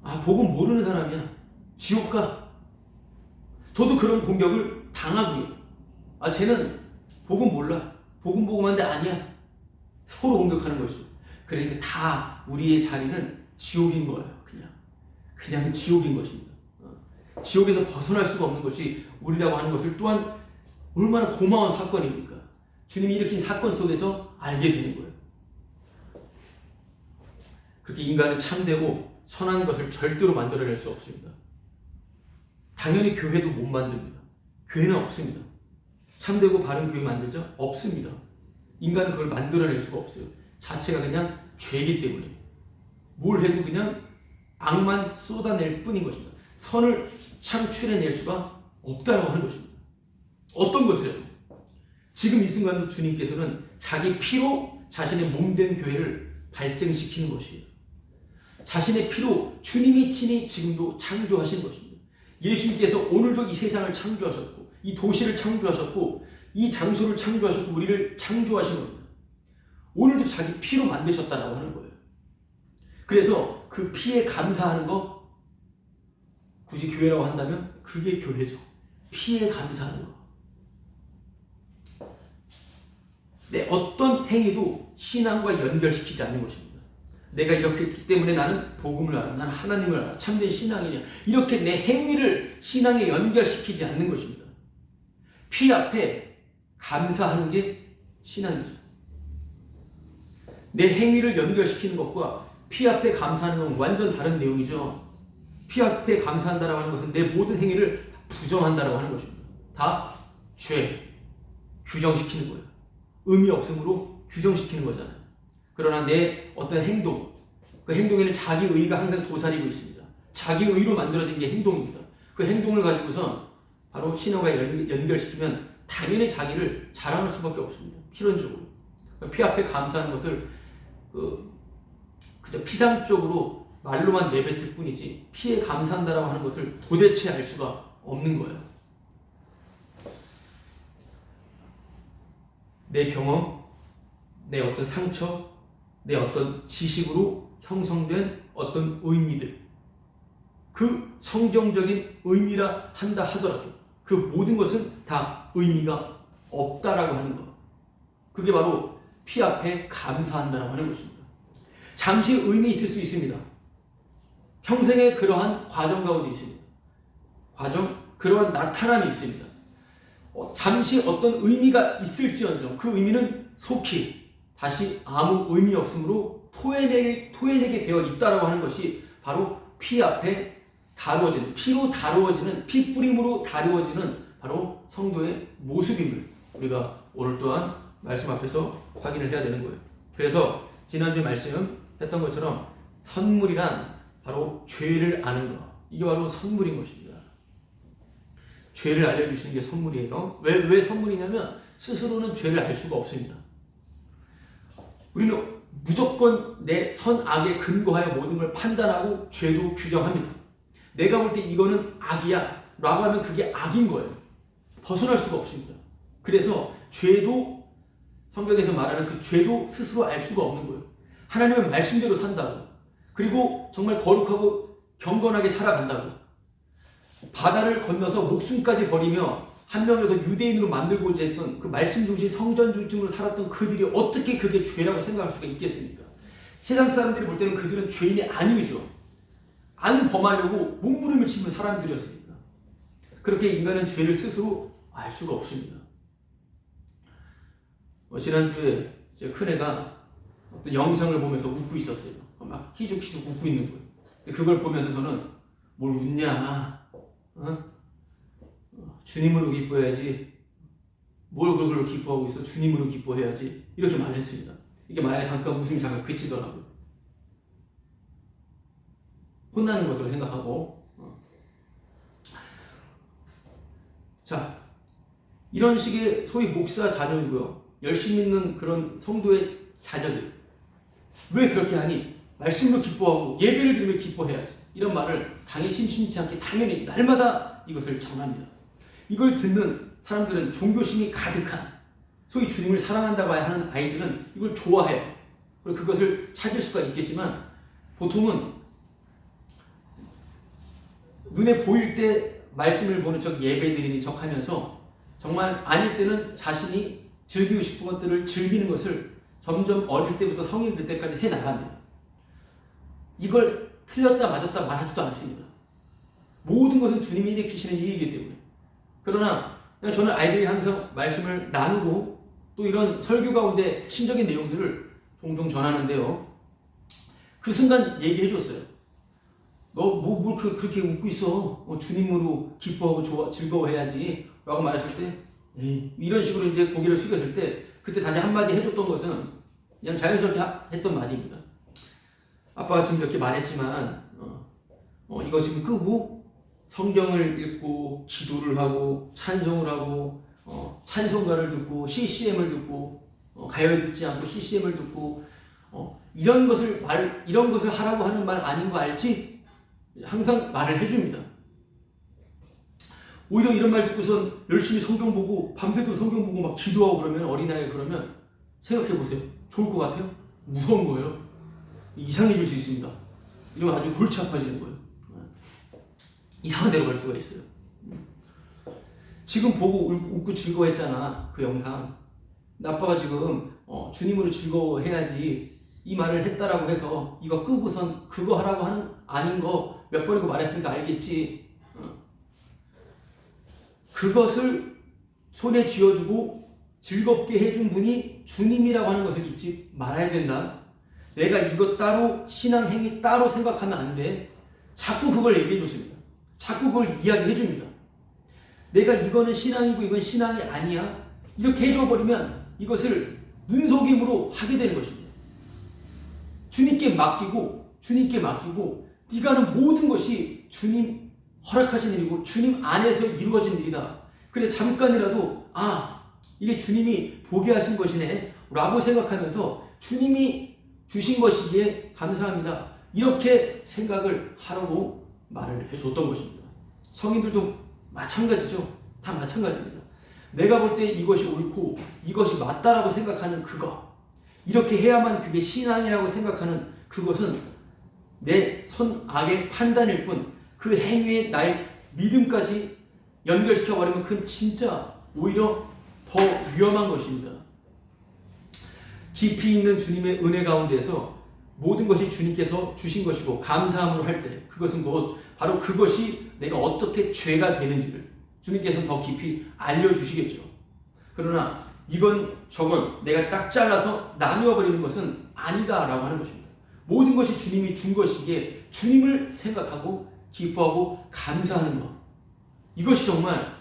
아, 복음 모르는 사람이야. 지옥 가. 저도 그런 공격을 당하고요. 아, 쟤는 복음 몰라. 복음한데 아니야. 서로 공격하는 것이죠. 그러니까 다 우리의 자리는 지옥인 거예요. 그냥 지옥인 것입니다. 지옥에서 벗어날 수가 없는 것이 우리라고 하는 것을 또한 얼마나 고마운 사건입니까? 주님이 일으킨 사건 속에서 알게 되는 거예요. 그렇게 인간은 참되고 선한 것을 절대로 만들어낼 수 없습니다. 당연히 교회도 못 만듭니다. 교회는 없습니다. 참되고 바른 교회 만들죠? 없습니다. 인간은 그걸 만들어낼 수가 없어요. 자체가 그냥 죄이기 때문에 뭘 해도 그냥 악만 쏟아낼 뿐인 것입니다. 선을 창출해낼 수가 없다고 하는 것입니다. 어떤 것을 해도 지금 이 순간도 주님께서는 자기 피로 자신의 몸된 교회를 발생시키는 것이에요. 자신의 피로 주님이 친히 지금도 창조하신 것입니다. 예수님께서 오늘도 이 세상을 창조하셨고 이 도시를 창조하셨고 이 장소를 창조하셨고 우리를 창조하신 겁니다. 오늘도 자기 피로 만드셨다라고 하는 거예요. 그래서 그 피에 감사하는 거 굳이 교회라고 한다면 그게 교회죠. 피에 감사하는 거. 내 어떤 행위도 신앙과 연결시키지 않는 것입니다. 내가 이렇게 했기 때문에 나는 복음을 알아. 나는 하나님을 알아. 참된 신앙이냐. 이렇게 내 행위를 신앙에 연결시키지 않는 것입니다. 피 앞에 감사하는 게 신앙이죠. 내 행위를 연결시키는 것과 피 앞에 감사하는 건 완전 다른 내용이죠. 피 앞에 감사한다라고 하는 것은 내 모든 행위를 부정한다라고 하는 것입니다. 다 죄, 규정시키는 거예요. 의미 없음으로 규정시키는 거잖아요. 그러나 내 어떤 행동, 그 행동에는 자기 의가 항상 도사리고 있습니다. 자기 의로 만들어진 게 행동입니다. 그 행동을 가지고선 바로 신앙과 연결시키면 당연히 자기를 자랑할 수밖에 없습니다. 필연적으로. 피 앞에 감사하는 것을 그저 피상적으로 말로만 내뱉을 뿐이지 피에 감사한다라고 하는 것을 도대체 알 수가 없는 거예요. 내 경험, 내 어떤 상처, 내 어떤 지식으로 형성된 어떤 의미들, 그 성경적인 의미라 한다 하더라도 그 모든 것은 다 의미가 없다라고 하는 것. 그게 바로 피 앞에 감사한다라고 하는 것입니다. 잠시 의미 있을 수 있습니다. 평생의 그러한 과정 가운데 있습니다. 그러한 나타남이 있습니다. 잠시 어떤 의미가 있을지언정 그 의미는 속히 다시 아무 의미 없으므로 토해내게 되어 있다라고 하는 것이 바로 피 앞에 다루어지는, 피로 다루어지는, 피 뿌림으로 다루어지는 바로 성도의 모습임을 우리가 오늘 또한 말씀 앞에서 확인을 해야 되는 거예요. 그래서 지난주에 말씀했던 것처럼 선물이란 바로 죄를 아는 것. 이게 바로 선물인 것입니다. 죄를 알려주시는 게 선물이에요. 왜 선물이냐면 스스로는 죄를 알 수가 없습니다. 우리는 무조건 내 선악에 근거하여 모든 걸 판단하고 죄도 규정합니다. 내가 볼 때 이거는 악이야 라고 하면 그게 악인 거예요. 벗어날 수가 없습니다. 그래서 죄도 성경에서 말하는 그 죄도 스스로 알 수가 없는 거예요. 하나님의 말씀대로 산다고, 그리고 정말 거룩하고 경건하게 살아간다고, 바다를 건너서 목숨까지 버리며 한 명이라도 유대인으로 만들고자 했던 그 말씀 중심 성전 중심으로 살았던 그들이 어떻게 그게 죄라고 생각할 수가 있겠습니까? 세상 사람들이 볼 때는 그들은 죄인이 아니죠. 안 범하려고 몸부림을 치는 사람들이었습니다. 그렇게 인간은 죄를 스스로 알 수가 없습니다. 지난주에 제 큰애가 어떤 영상을 보면서 웃고 있었어요. 막 희죽희죽 웃고 있는 거예요. 근데 그걸 보면서 저는 뭘 웃냐? 주님으로 기뻐해야지. 뭘 그걸로 기뻐하고 있어? 주님으로 기뻐해야지. 이렇게 말했습니다. 이게 말에 잠깐 웃음이 잠깐 그치더라고요. 혼나는 것으로 생각하고. 자, 이런 식의 소위 목사 자녀이고요. 열심히 있는 그런 성도의 자녀들. 왜 그렇게 하니? 말씀으로 기뻐하고 예배를 드리며 기뻐해야지. 이런 말을 당연히 심심치 않게 당연히 날마다 이것을 전합니다. 이걸 듣는 사람들은 종교심이 가득한, 소위 주님을 사랑한다고 하는 아이들은 이걸 좋아해요. 그리고 그것을 찾을 수가 있겠지만 보통은 눈에 보일 때 말씀을 보는 척, 예배 드리는 척 하면서 정말 아닐 때는 자신이 즐기고 싶은 것들을 즐기는 것을 점점 어릴 때부터 성인 될 때까지 해나갑니다. 이걸 틀렸다 맞았다 말하지도 않습니다. 모든 것은 주님이 일으키시는 일이기 때문에. 그러나 저는 아이들이 항상 말씀을 나누고 또 이런 설교 가운데 신적인 내용들을 종종 전하는데요. 그 순간 얘기해 줬어요. 너 뭘 그렇게 웃고 있어? 주님으로 기뻐하고 즐거워해야지 라고 말했을 때 이런 식으로 이제 고개를 숙였을 때 그때 다시 한마디 해줬던 것은 그냥 자연스럽게 했던 말입니다. 아빠가 지금 이렇게 말했지만 이거 지금 끄고 성경을 읽고 기도를 하고 찬송을 하고 찬송가를 듣고 CCM을 듣고 가요를 듣지 않고 CCM을 듣고 이런 것을 하라고 하는 말 아닌 거 알지? 항상 말을 해줍니다. 오히려 이런 말 듣고선 열심히 성경 보고 밤새도록 성경 보고 막 기도하고 그러면 어린아이가 그러면 생각해 보세요. 좋을 것 같아요? 무서운 거예요. 이상해질 수 있습니다. 이러면 아주 골치 아파지는 거예요. 이상한 데로 갈 수가 있어요. 지금 보고 웃고 즐거워했잖아. 그 영상. 아빠가 지금 주님으로 즐거워해야지 이 말을 했다라고 해서 이거 끄고선 그거 하라고 하는 아닌 거 몇 번이고 말했으니까 알겠지. 그것을 손에 쥐어주고 즐겁게 해준 분이 주님이라고 하는 것을 잊지 말아야 된다. 내가 이것 따로 신앙 행위 따로 생각하면 안 돼. 자꾸 그걸 얘기해 줬습니다. 자꾸 그걸 이야기해 줍니다. 내가 이거는 신앙이고 이건 신앙이 아니야. 이렇게 해줘버리면 이것을 눈속임으로 하게 되는 것입니다. 주님께 맡기고 네가 하는 모든 것이 주님 허락하신 일이고 주님 안에서 이루어진 일이다. 그래 잠깐이라도 이게 주님이 보게 하신 것이네 라고 생각하면서 주님이 주신 것이기에 감사합니다. 이렇게 생각을 하라고 말을 해줬던 것입니다. 성인들도 마찬가지죠. 다 마찬가지입니다. 내가 볼 때 이것이 옳고 이것이 맞다라고 생각하는 그거, 이렇게 해야만 그게 신앙이라고 생각하는 그것은 내 선악의 판단일 뿐 그 행위에 나의 믿음까지 연결시켜버리면 그건 진짜 오히려 더 위험한 것입니다. 깊이 있는 주님의 은혜 가운데서 모든 것이 주님께서 주신 것이고 감사함으로 할 때 그것은 곧 바로 그것이 내가 어떻게 죄가 되는지를 주님께서는 더 깊이 알려주시겠죠. 그러나 이건 저건 내가 딱 잘라서 나누어 버리는 것은 아니다라고 하는 것입니다. 모든 것이 주님이 준 것이기에 주님을 생각하고 기뻐하고 감사하는 것, 이것이 정말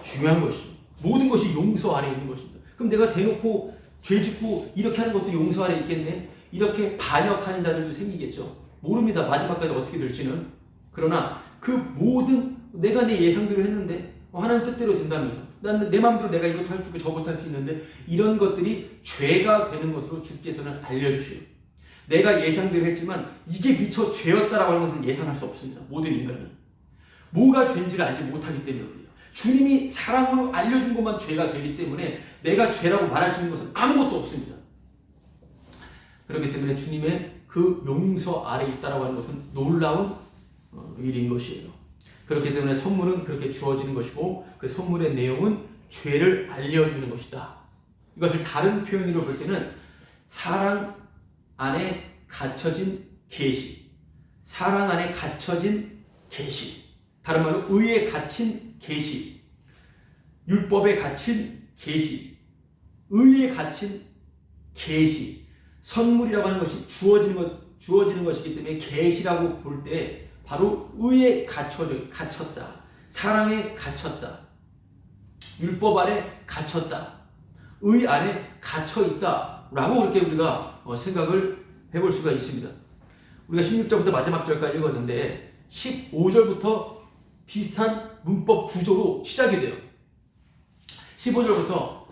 중요한 것이죠. 모든 것이 용서 아래에 있는 것입니다. 그럼 내가 대놓고 죄 짓고 이렇게 하는 것도 용서 아래에 있겠네? 이렇게 반역하는 자들도 생기겠죠. 모릅니다. 마지막까지 어떻게 될지는. 그러나 그 모든 내가 내 예상대로 했는데 하나님 뜻대로 된다면서 난 내 마음대로 내가 이것도 할 수 있고 저것도 할 수 있는데 이런 것들이 죄가 되는 것으로 주께서는 알려주셔요. 내가 예상대로 했지만 이게 미처 죄였다라고 하는 것은 예상할 수 없습니다. 모든 인간이. 뭐가 죄인지를 알지 못하기 때문이에요. 주님이 사랑으로 알려준 것만 죄가 되기 때문에 내가 죄라고 말할 수 있는 것은 아무것도 없습니다. 그렇기 때문에 주님의 그 용서 아래에 있다라고 하는 것은 놀라운 일인 것이에요. 그렇기 때문에 선물은 그렇게 주어지는 것이고 그 선물의 내용은 죄를 알려주는 것이다. 이것을 다른 표현으로 볼 때는 사랑 안에 갇혀진 계시, 사랑 안에 갇혀진 계시, 다른 말로 의에 갇힌 계시, 율법에 갇힌 계시, 의에 갇힌 계시, 선물이라고 하는 것이 주어지는 것이기 때문에 계시라고 볼 때 바로 의에 갇혔다. 사랑에 갇혔다. 율법 아래 갇혔다. 의 안에 갇혀있다. 라고 그렇게 우리가 생각을 해볼 수가 있습니다. 우리가 16절부터 마지막 절까지 읽었는데 15절부터 비슷한 문법 구조로 시작이 돼요. 15절부터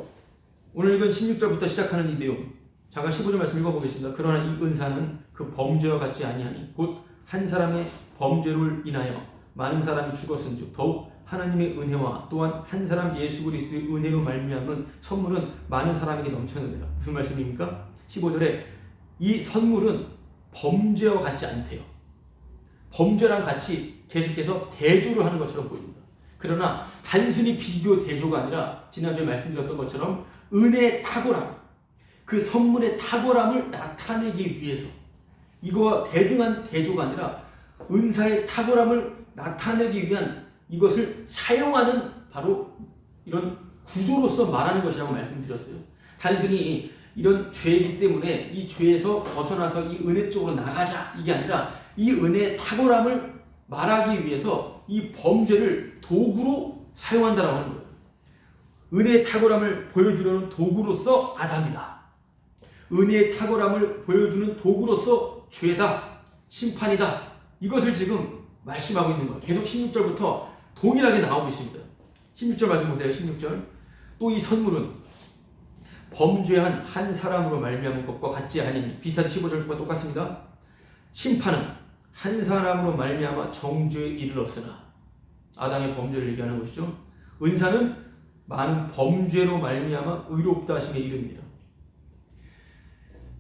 오늘 읽은 16절부터 시작하는 이 내용. 잠깐 15절 말씀 읽어보겠습니다. 그러나 이 은사는 그 범죄와 같지 아니하니 곧 한 사람의 범죄를 인하여 많은 사람이 죽었은즉 더욱 하나님의 은혜와 또한 한 사람 예수 그리스도의 은혜로 말미암은 선물은 많은 사람에게 넘쳤느니라. 무슨 말씀입니까? 15절에 이 선물은 범죄와 같지 않대요. 범죄랑 같이 계속해서 대조를 하는 것처럼 보입니다. 그러나 단순히 비교 대조가 아니라 지난주에 말씀드렸던 것처럼 은혜의 탁월함, 그 선물의 탁월함을 나타내기 위해서 이거와 대등한 대조가 아니라 은사의 탁월함을 나타내기 위한 이것을 사용하는 바로 이런 구조로서 말하는 것이라고 말씀드렸어요. 단순히 이런 죄이기 때문에 이 죄에서 벗어나서 이 은혜 쪽으로 나가자 이게 아니라 이 은혜의 탁월함을 말하기 위해서 이 범죄를 도구로 사용한다라고 하는 거예요. 은혜의 탁월함을 보여주려는 도구로서 아담이다. 은혜의 탁월함을 보여주는 도구로서 죄다, 심판이다. 이것을 지금 말씀하고 있는 거예요. 계속 16절부터 동일하게 나오고 있습니다. 16절 말씀 보세요. 16절. 또 이 선물은 범죄한 한 사람으로 말미암은 것과 같지 아니니 비슷하게 15절과 똑같습니다. 심판은 한 사람으로 말미암아 정죄에 이르렀으나 아담의 범죄를 얘기하는 것이죠. 은사는 많은 범죄로 말미암아 의롭다 하심에 이릅니다.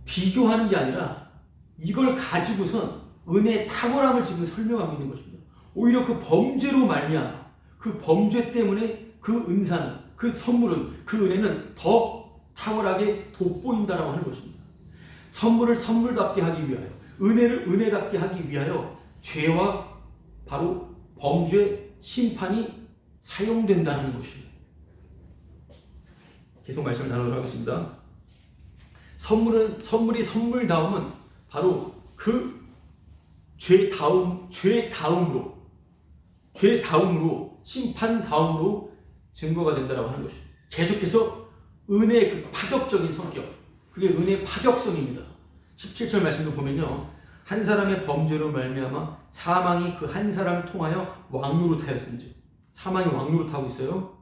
비교하는 게 아니라 이걸 가지고선 은혜의 탁월함을 지금 설명하고 있는 것입니다. 오히려 그 범죄로 말미암아 그 범죄 때문에 그 은사는 그 선물은 그 은혜는 더 탁월하게 돋보인다라고 하는 것입니다. 선물을 선물답게 하기 위하여 은혜를 은혜답게 하기 위하여 죄와 바로 범죄 심판이 사용된다는 것입니다. 계속 말씀을 나누도록 하겠습니다. 선물이 선물다움은 바로 그 죄다움으로 심판다움으로 증거가 된다라고 하는 것이죠. 계속해서 은혜의 그 파격적인 성격, 그게 은혜의 파격성입니다. 17절 말씀도 보면요, 한 사람의 범죄로 말미암아 사망이 그 한 사람을 통하여 왕노릇하였은즉, 사망이 왕노릇하고 있어요.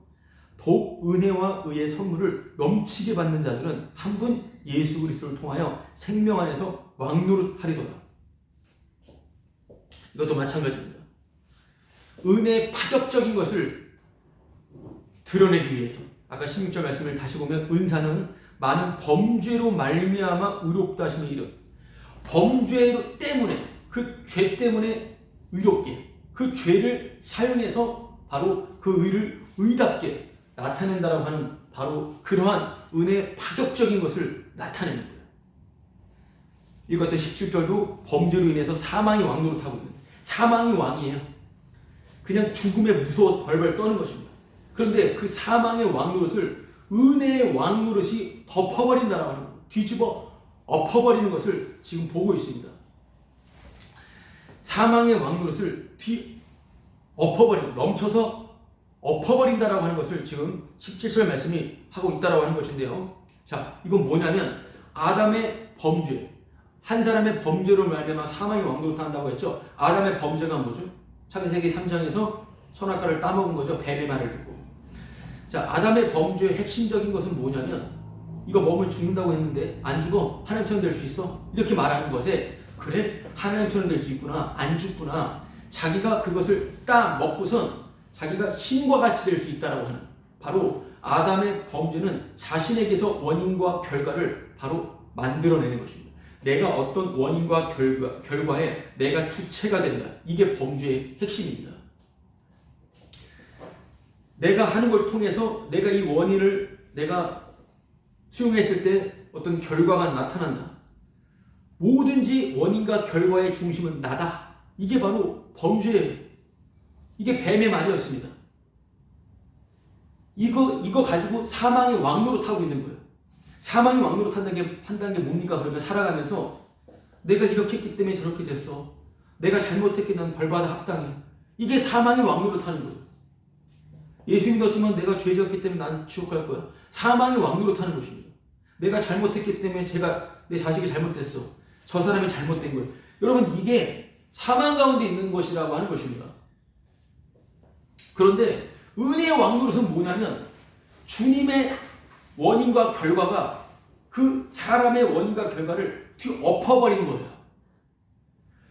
더욱 은혜와 의의 선물을 넘치게 받는 자들은 한 분 예수 그리스도를 통하여 생명 안에서 왕노릇하리로다. 이것도 마찬가지입니다. 은혜의 파격적인 것을 드러내기 위해서 아까 16절 말씀을 다시 보면 은사는 많은 범죄로 말미암아 의롭다 하심에 이르 범죄 때문에 그 죄 때문에 의롭게 그 죄를 사용해서 바로 그 의를 의답게 나타낸다라고 하는 바로 그러한 은혜의 파격적인 것을 나타내는 거예요. 이것도 17절도 범죄로 인해서 사망이 왕노릇하고 있는 사망이 왕이에요. 그냥 죽음에 무서워 벌벌 떠는 것입니다. 그런데 그 사망의 왕노릇을 은혜의 왕노릇이 덮어버린다라고 하는 거예요. 뒤집어 엎어버리는 것을 지금 보고 있습니다. 사망의 왕노릇을 넘쳐서 엎어버린다라고 하는 것을 지금 17절 말씀이 하고 있다라고 하는 것인데요. 자, 이건 뭐냐면 아담의 범죄, 한 사람의 범죄로 말미암아 사망이 왕노릇한다고 했죠. 아담의 범죄가 뭐죠? 창세기 3장에서 선악과를 따먹은 거죠. 뱀의 말을 듣고. 자, 아담의 범죄의 핵심적인 것은 뭐냐면 이거 먹으면 죽는다고 했는데 안 죽어. 하나님처럼 될 수 있어. 이렇게 말하는 것에 그래? 하나님처럼 될 수 있구나. 안 죽구나. 자기가 그것을 딱 먹고선 자기가 신과 같이 될 수 있다라고 하는 바로 아담의 범죄는 자신에게서 원인과 결과를 바로 만들어내는 것입니다. 내가 어떤 원인과 결과에 내가 주체가 된다. 이게 범죄의 핵심입니다. 내가 하는 걸 통해서 내가 이 원인을 내가 수용했을 때 어떤 결과가 나타난다. 뭐든지 원인과 결과의 중심은 나다. 이게 바로 범죄예요. 이게 뱀의 말이었습니다. 이거 가지고 사망의 왕노릇하고 있는 거예요. 사망이 왕노릇 한다는 게 뭡니까? 그러면 살아가면서 내가 이렇게 했기 때문에 저렇게 됐어. 내가 잘못했기 때문에 난 벌받아 합당해. 이게 사망이 왕노릇 하는 거예요. 예수 믿었지만 내가 죄 지었기 때문에 난 지옥 갈 거야. 사망이 왕노릇 하는 것입니다. 내가 잘못했기 때문에 내 자식이 잘못됐어. 저 사람이 잘못된 거예요. 여러분, 이게 사망 가운데 있는 것이라고 하는 것입니다. 그런데 은혜의 왕노릇은 뭐냐면 주님의 원인과 결과가 그 사람의 원인과 결과를 뒤엎어버린 거예요.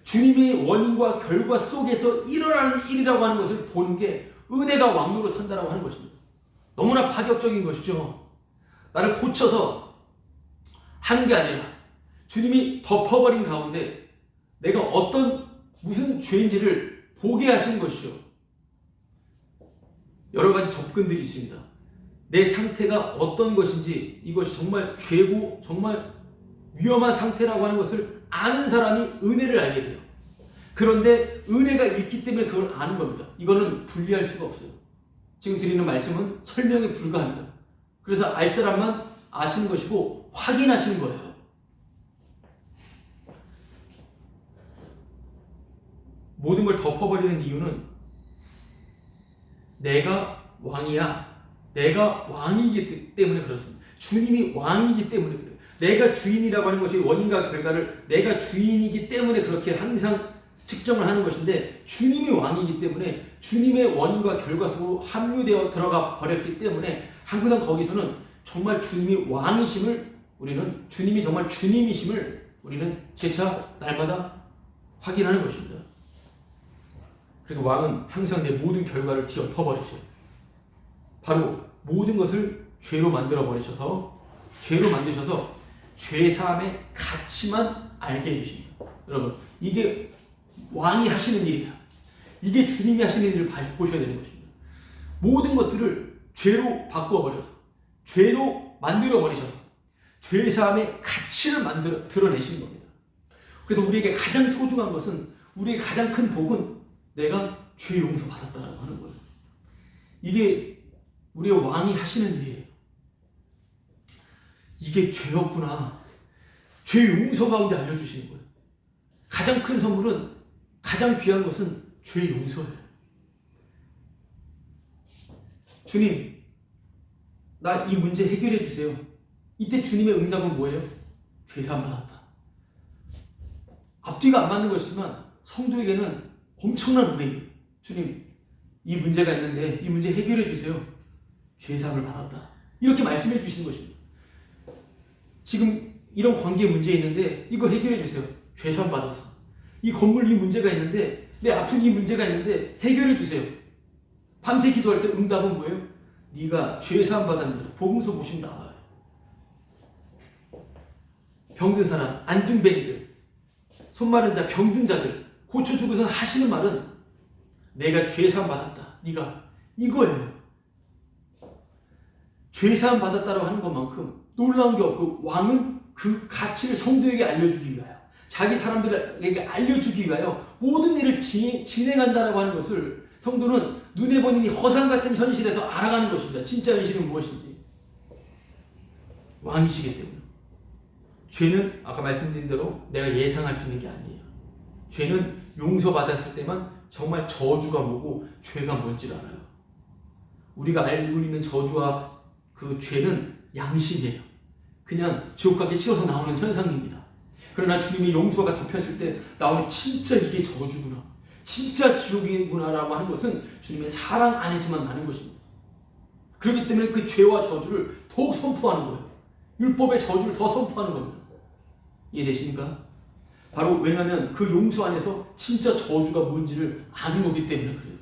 주님의 원인과 결과 속에서 일어나는 일이라고 하는 것을 보는 게 은혜가 왕노릇 한다라고 하는 것입니다. 너무나 파격적인 것이죠. 나를 고쳐서 하는 게 아니라 주님이 덮어버린 가운데 내가 무슨 죄인지를 보게 하시는 것이죠. 여러 가지 접근들이 있습니다. 내 상태가 어떤 것인지, 이것이 정말 죄고 정말 위험한 상태라고 하는 것을 아는 사람이 은혜를 알게 돼요. 그런데 은혜가 있기 때문에 그걸 아는 겁니다. 이거는 분리할 수가 없어요. 지금 드리는 말씀은 설명에 불과합니다. 그래서 알 사람만 아시는 것이고 확인하시는 거예요. 모든 걸 덮어버리는 이유는 내가 왕이야. 내가 왕이기 때문에 그렇습니다. 주님이 왕이기 때문에 그래요. 내가 주인이라고 하는 것이 원인과 결과를 내가 주인이기 때문에 그렇게 항상 측정을 하는 것인데, 주님이 왕이기 때문에 주님의 원인과 결과 속으로 합류되어 들어가 버렸기 때문에 항상 거기서는 정말 주님이 왕이심을, 우리는 주님이 정말 주님이심을 우리는 재차 날마다 확인하는 것입니다. 그리고 왕은 항상 내 모든 결과를 뒤엎어버리셔요. 바로 모든 것을 죄로 만드셔서 죄 사함의 가치만 알게 해주십니다. 여러분, 이게 왕이 하시는 일이야. 이게 주님이 하시는 일을 보셔야 되는 것입니다. 모든 것들을 죄로 바꿔버려서, 죄로 만들어버리셔서 죄 사함의 가치를 드러내시는 겁니다. 그래서 우리에게 가장 소중한 것은, 우리의 가장 큰 복은 내가 죄 용서 받았다라고 하는 거예요. 이게 우리의 왕이 하시는 일이에요. 이게 죄였구나. 죄 용서 가운데 알려주시는 거예요. 가장 큰 선물은, 가장 귀한 것은 죄 용서예요. 주님, 나 이 문제 해결해 주세요. 이때 주님의 응답은 뭐예요? 죄 사함 받았다. 앞뒤가 안 맞는 것이지만 성도에게는 엄청난 은혜입니다. 주님, 이 문제가 있는데 이 문제 해결해 주세요. 죄 사함을 받았다. 이렇게 말씀해 주시는 것입니다. 지금 이런 관계 문제 있는데 이거 해결해 주세요. 죄 사함 받았어. 이 건물 이 문제가 있는데, 내 아픈 이 문제가 있는데 해결해 주세요. 밤새 기도할 때 응답은 뭐예요? 네가 죄 사함 받았는데 복음서 보시면 나와요. 병든 사람, 안증뱅이들, 손 마른 자, 병든 자들 고쳐주고서 하시는 말은 내가 죄 사함 받았다. 네가 이거예요. 죄 사함 받았다라고 하는 것만큼 놀라운 게 없고, 왕은 그 가치를 성도에게 알려주기 위하여, 자기 사람들에게 알려주기 위하여 모든 일을 진행한다라고 하는 것을 성도는 눈에 보이는 이 허상 같은 현실에서 알아가는 것입니다. 진짜 현실은 무엇인지. 왕이시기 때문에. 죄는 아까 말씀드린 대로 내가 예상할 수 있는 게 아니에요. 죄는 용서받았을 때만 정말 저주가 뭐고 죄가 뭔지를 알아요. 우리가 알고 있는 저주와 그 죄는 양심이에요. 그냥 지옥 가기 싫어서 나오는 현상입니다. 그러나 주님이 용서가 덮였을 때 나오는 진짜 이게 저주구나, 진짜 지옥이구나 라고 하는 것은 주님의 사랑 안에서만 나는 것입니다. 그렇기 때문에 그 죄와 저주를 더욱 선포하는 거예요. 율법의 저주를 더 선포하는 겁니다. 이해되십니까? 바로 왜냐하면 그 용서 안에서 진짜 저주가 뭔지를 아는 거기 때문에 그래요.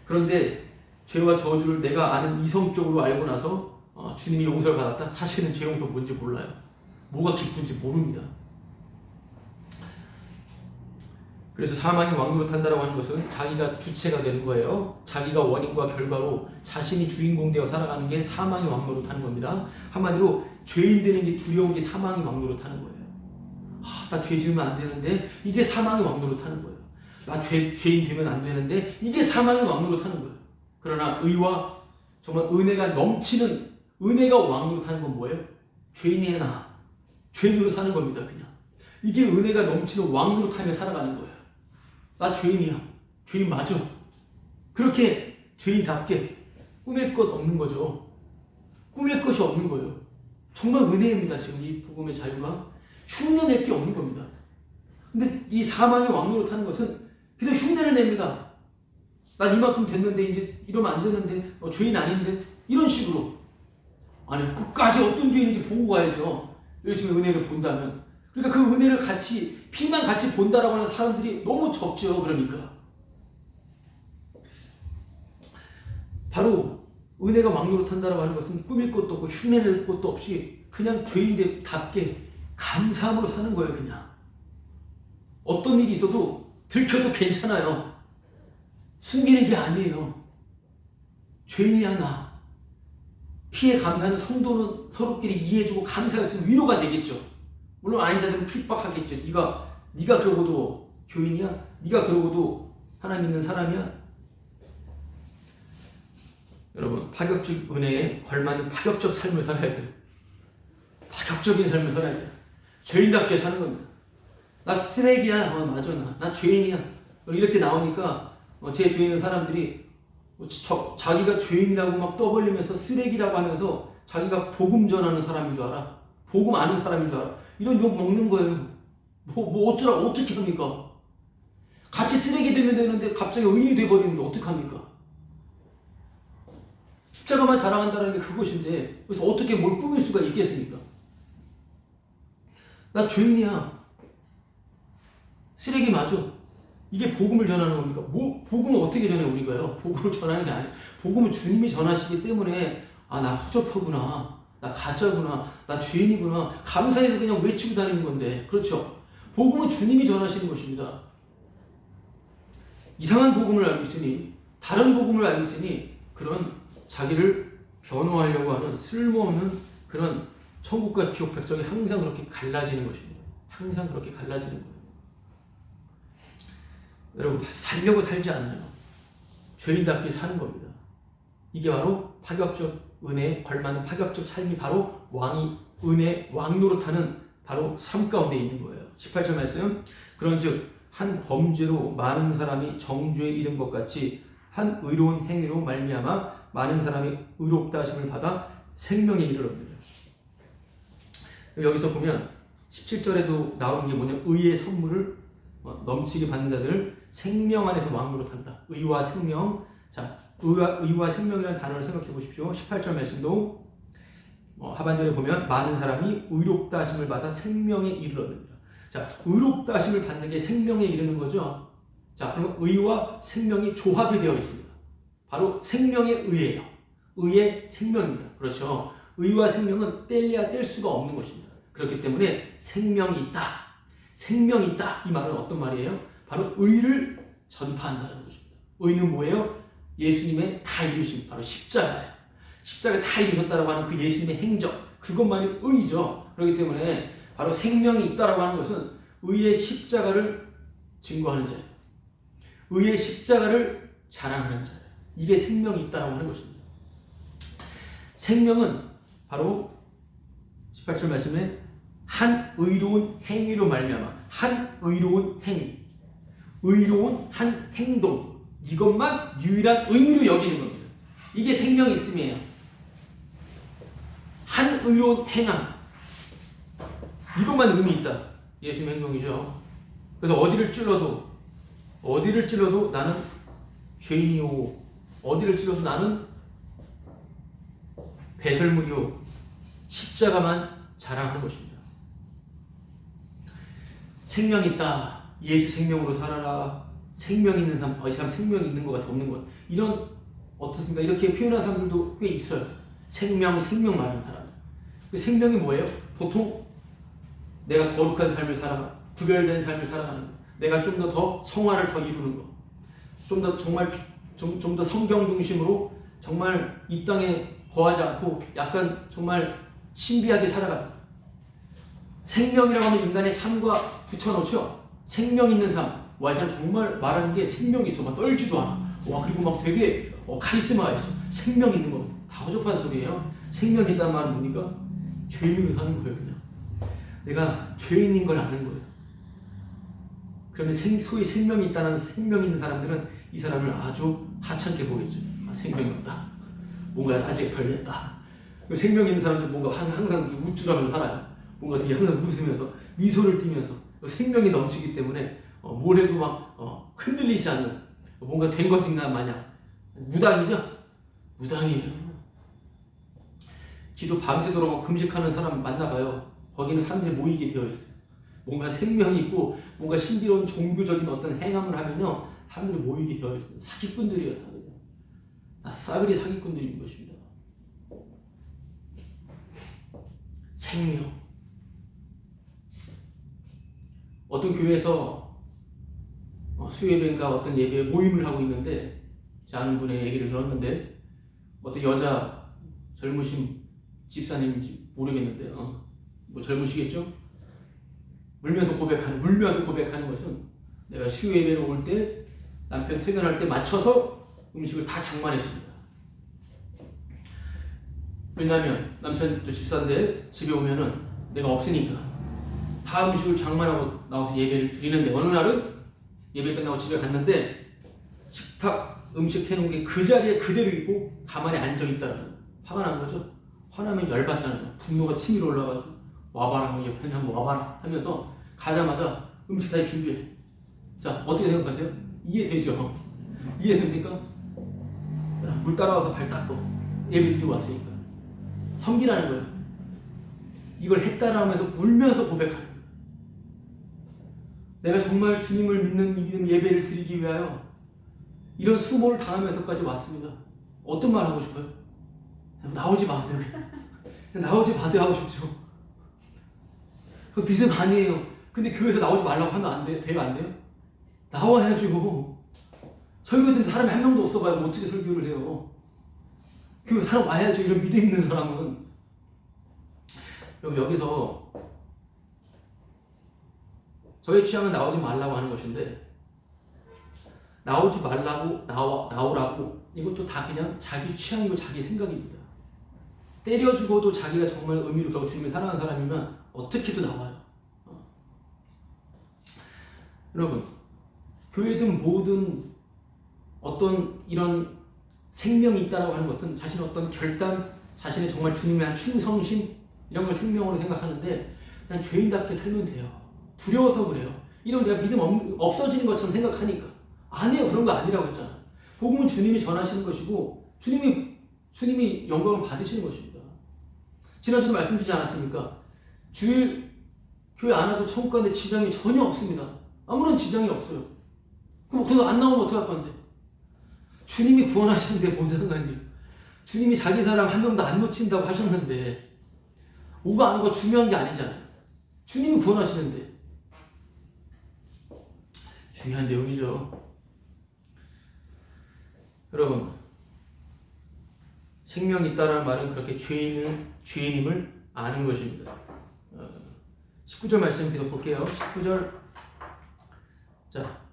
그런데 죄와 저주를 내가 아는 이성적으로 알고 나서 주님이 용서를 받았다? 사실은 죄 용서 뭔지 몰라요. 뭐가 기쁜지 모릅니다. 그래서 사망이 왕노릇한다라고 하는 것은 자기가 주체가 되는 거예요. 자기가 원인과 결과로 자신이 주인공 되어 살아가는 게 사망이 왕노릇하는 겁니다. 한마디로 죄인 되는 게 두려운 게 사망이 왕노릇하는 거예요. 나 죄 지으면 안 되는데 이게 사망이 왕노릇하는 거예요. 나 죄인 되면 안 되는데 이게 사망이 왕노릇하는 거예요. 그러나 의와 정말 은혜가 넘치는, 은혜가 왕노릇하는 건 뭐예요? 죄인이야 나. 죄인으로 사는 겁니다. 그냥. 이게 은혜가 넘치는 왕으로 타며 살아가는 거예요. 나 죄인이야. 죄인 맞아. 그렇게 죄인답게 꾸밀 것 없는 거죠. 꾸밀 것이 없는 거예요. 정말 은혜입니다. 지금 이 복음의 자유가 흉내낼 게 없는 겁니다. 근데 이 사망의 왕로로 타는 것은 그냥 흉내를 냅니다. 난 이만큼 됐는데 이제 이러면 안 되는데 죄인 아닌데 이런 식으로. 아니 끝까지 어떤 죄인인지 보고 가야죠. 예수님의 은혜를 본다면. 그러니까 그 은혜를 같이 피만 같이 본다라고 하는 사람들이 너무 적죠. 그러니까 바로 은혜가 왕로로 탄다라고 하는 것은 꾸밀 것도 없고 흉내낼 것도 없이 그냥 죄인답게 감사함으로 사는 거예요. 그냥 어떤 일이 있어도 들켜도 괜찮아요. 숨기는 게 아니에요. 죄인이야 나. 피해 감사하는 성도는 서로끼리 이해해주고 감사했으면 위로가 되겠죠. 물론 아닌 자들은 핍박하겠죠. 네가 그러고도 교인이야? 네가 그러고도 하나님 믿는 사람이야? 여러분 파격적 은혜에 걸맞는 파격적 삶을 살아야 돼요. 파격적인 삶을 살아야 돼요. 죄인답게 사는 겁니다. 나 쓰레기야. 맞아 나 죄인이야. 이렇게 나오니까 제 주위에 있는 사람들이 자기가 죄인이라고 막 떠벌리면서 쓰레기라고 하면서 자기가 복음 전하는 사람인 줄 알아. 복음 아는 사람인 줄 알아. 이런 욕 먹는 거예요. 어떻게 합니까? 같이 쓰레기 되면 되는데 갑자기 의인이 돼버리는데 어떡합니까? 십자가만 자랑한다는 게 그것인데 그래서 어떻게 뭘 꾸밀 수가 있겠습니까? 나 죄인이야. 쓰레기 맞아. 이게 복음을 전하는 겁니까? 복음을 어떻게 전해 우리가요? 복음을 전하는 게 아니에요. 복음은 주님이 전하시기 때문에 나 허접하구나. 나 가짜구나. 나 죄인이구나. 감사해서 그냥 외치고 다니는 건데. 그렇죠? 복음은 주님이 전하시는 것입니다. 이상한 복음을 알고 있으니 다른 복음을 알고 있으니 그런 자기를 변호하려고 하는 쓸모없는 그런 천국과 지옥 백성이 항상 그렇게 갈라지는 것입니다. 항상 그렇게 갈라지는 거예요. 여러분 살려고 살지 않아요. 죄인답게 사는 겁니다. 이게 바로 파격적 은혜에 걸맞는 파격적 삶이 바로 은혜 왕노릇하는 바로 삶 가운데 있는 거예요. 18절 말씀. 그런즉 한 범죄로 많은 사람이 정죄에 이른 것 같이 한 의로운 행위로 말미암아 많은 사람이 의롭다 하심을 받아 생명에 이르렀느니라. 여기서 보면 17절에도 나오는 게 뭐냐? 의의 선물을 넘치게 받는 자들 생명 안에서 왕으로 탄다. 의와 생명. 자, 의와 생명이라는 단어를 생각해 보십시오. 18절 말씀도 하반절에 보면 많은 사람이 의롭다 하심을 받아 생명에 이르렀느니라. 자, 의롭다 하심을 받는 게 생명에 이르는 거죠. 자, 그럼 의와 생명이 조합이 되어 있습니다. 바로 생명의 의예요. 의의 생명입니다. 그렇죠. 의와 생명은 뗄래야 뗄 수가 없는 것입니다. 그렇기 때문에 생명이 있다. 생명이 있다. 이 말은 어떤 말이에요? 바로 의를 전파한다는 것입니다. 의는 뭐예요? 예수님의 다 이루신 바로 십자가예요. 십자가 다 이루셨다라고 하는 그 예수님의 행적, 그것만이 의죠. 그렇기 때문에 바로 생명이 있다라고 하는 것은 의의 십자가를 증거하는 자예요. 의의 십자가를 자랑하는 자예요. 이게 생명이 있다라고 하는 것입니다. 생명은 바로 18절 말씀에 한 의로운 행위로 말미암아 한 의로운 행위, 의로운 한 행동, 이것만 유일한 의미로 여기는 겁니다. 이게 생명이 있음이에요. 한 의로운 행함, 이것만 의미 있다. 예수님의 행동이죠. 그래서 어디를 찔러도 나는 죄인이오, 어디를 찔러서 나는 배설물이오, 십자가만 자랑하는 것입니다. 생명 있다. 예수 생명으로 살아라. 생명 있는 사람, 이 사람 생명 있는 것 같아, 없는 것 같아. 이런 어떻습니까? 이렇게 표현하는 사람들도 꽤 있어요. 생명 말하는 사람. 그 생명이 뭐예요? 보통 내가 거룩한 삶을 살아가, 구별된 삶을 살아가는 거. 내가 좀 더 성화를 더 이루는 거. 좀 더 정말 좀 더 성경 중심으로 정말 이 땅에 거하지 않고 약간 정말 신비하게 살아간다. 생명이라고 하면 인간의 삶과 붙여놓죠. 생명 있는 삶. 이 사람 정말 말하는 게 생명이 있어. 막 떨지도 않아. 그리고 막 되게 카리스마가 있어. 생명 있는 거. 다 허접한 소리예요. 생명 있다는 말은 뭡니까? 죄인으로 사는 거예요. 그냥 내가 죄인인 걸 아는 거예요. 그러면 소위 생명이 있다는 생명이 있는 사람들은 이 사람을 아주 하찮게 보겠죠. 아, 생명이 없다. 뭔가 아직 덜 됐다. 생명이 있는 사람들 뭔가 항상 우쭐하면서 살아요. 뭔가 되게 항상 웃으면서 미소를 띠면서 생명이 넘치기 때문에 뭘 해도 막 흔들리지 않는 뭔가 된 것인가 마냥 무당이죠? 무당이에요. 기도 밤새도록 금식하는 사람 만나봐요. 거기는 사람들이 모이게 되어 있어요. 뭔가 생명이 있고 뭔가 신비로운 종교적인 어떤 행함을 하면요 사람들이 모이게 되어 있어요. 사기꾼들이에요. 다 싸그리 사기꾼들인 것입니다. 생명. 어떤 교회에서 수예배인가 어떤 예배 모임을 하고 있는데 제 아는 분의 얘기를 들었는데 어떤 여자 젊으신 집사님인지 모르겠는데 뭐 젊으시겠죠? 울면서 고백하는 것은 내가 수예배로 올 때 남편 퇴근할 때 맞춰서 음식을 다 장만했습니다. 왜냐하면 남편도 집사인데 집에 오면은 내가 없으니까 다 음식을 장만하고 나와서 예배를 드리는데 어느 날은 예배 끝나고 집에 갔는데 식탁 음식 해놓은 게 그 자리에 그대로 있고 가만히 앉아있다는 화가 난 거죠. 화나면 열받잖아요. 분노가 치밀어 올라가지고 와봐라 옆에 한번 와봐라 하면서 가자마자 음식 다 준비해. 자 어떻게 생각하세요? 이해되죠? 이해됩니까? 물 따라와서 발 닦고 예배 드리고 왔으니까 섬기라는 거예요. 이걸 했다라 하면서 울면서 고백하는 거예요. 내가 정말 주님을 믿는 이 믿음 예배를 드리기 위하여 이런 수모를 당하면서까지 왔습니다. 어떤 말 하고 싶어요? 나오지 마세요. 그냥 나오지 마세요 하고 싶죠. 그 믿음 아니에요. 근데 교회에서 나오지 말라고 하면 안 돼요? 돼요? 안 돼요? 나와야죠. 설교 듣는 사람이 한 명도 없어봐요. 어떻게 설교를 해요? 교회 사람 와야죠. 이런 믿음 있는 사람은. 여기서 저의 취향은 나오지 말라고 하는 것인데 나오지 말라고 나오라고 이것도 다 그냥 자기 취향이고 자기 생각입니다. 때려 죽어도 자기가 정말 의미를 가고 주님을 사랑하는 사람이면 어떻게도 나와요. 여러분 교회든 뭐든 어떤 이런 생명이 있다라고 하는 것은 자신의 어떤 결단, 자신의 정말 주님에 대한 충성심 이런 걸 생명으로 생각하는데 그냥 죄인답게 살면 돼요. 두려워서 그래요. 이러면 내가 믿음 없어지는 것처럼 생각하니까. 아니에요. 그런 거 아니라고 했잖아요. 복음은 주님이 전하시는 것이고 주님이 영광을 받으시는 것입니다. 지난주도 말씀드리지 않았습니까? 주일 교회 안 와도 천국 가는데 지장이 전혀 없습니다. 아무런 지장이 없어요. 그럼 안 나오면 어떡할 건데? 주님이 구원하시는데 뭔 상관이에요? 주님이 자기 사람 한 명도 안 놓친다고 하셨는데 오가 안 오가 중요한 게 아니잖아요. 주님이 구원하시는데 중요한 내용이죠. 여러분 생명이 있다라는 말은 그렇게 죄인임을 아는 것입니다. 19절 말씀 계속 볼게요. 19절 자,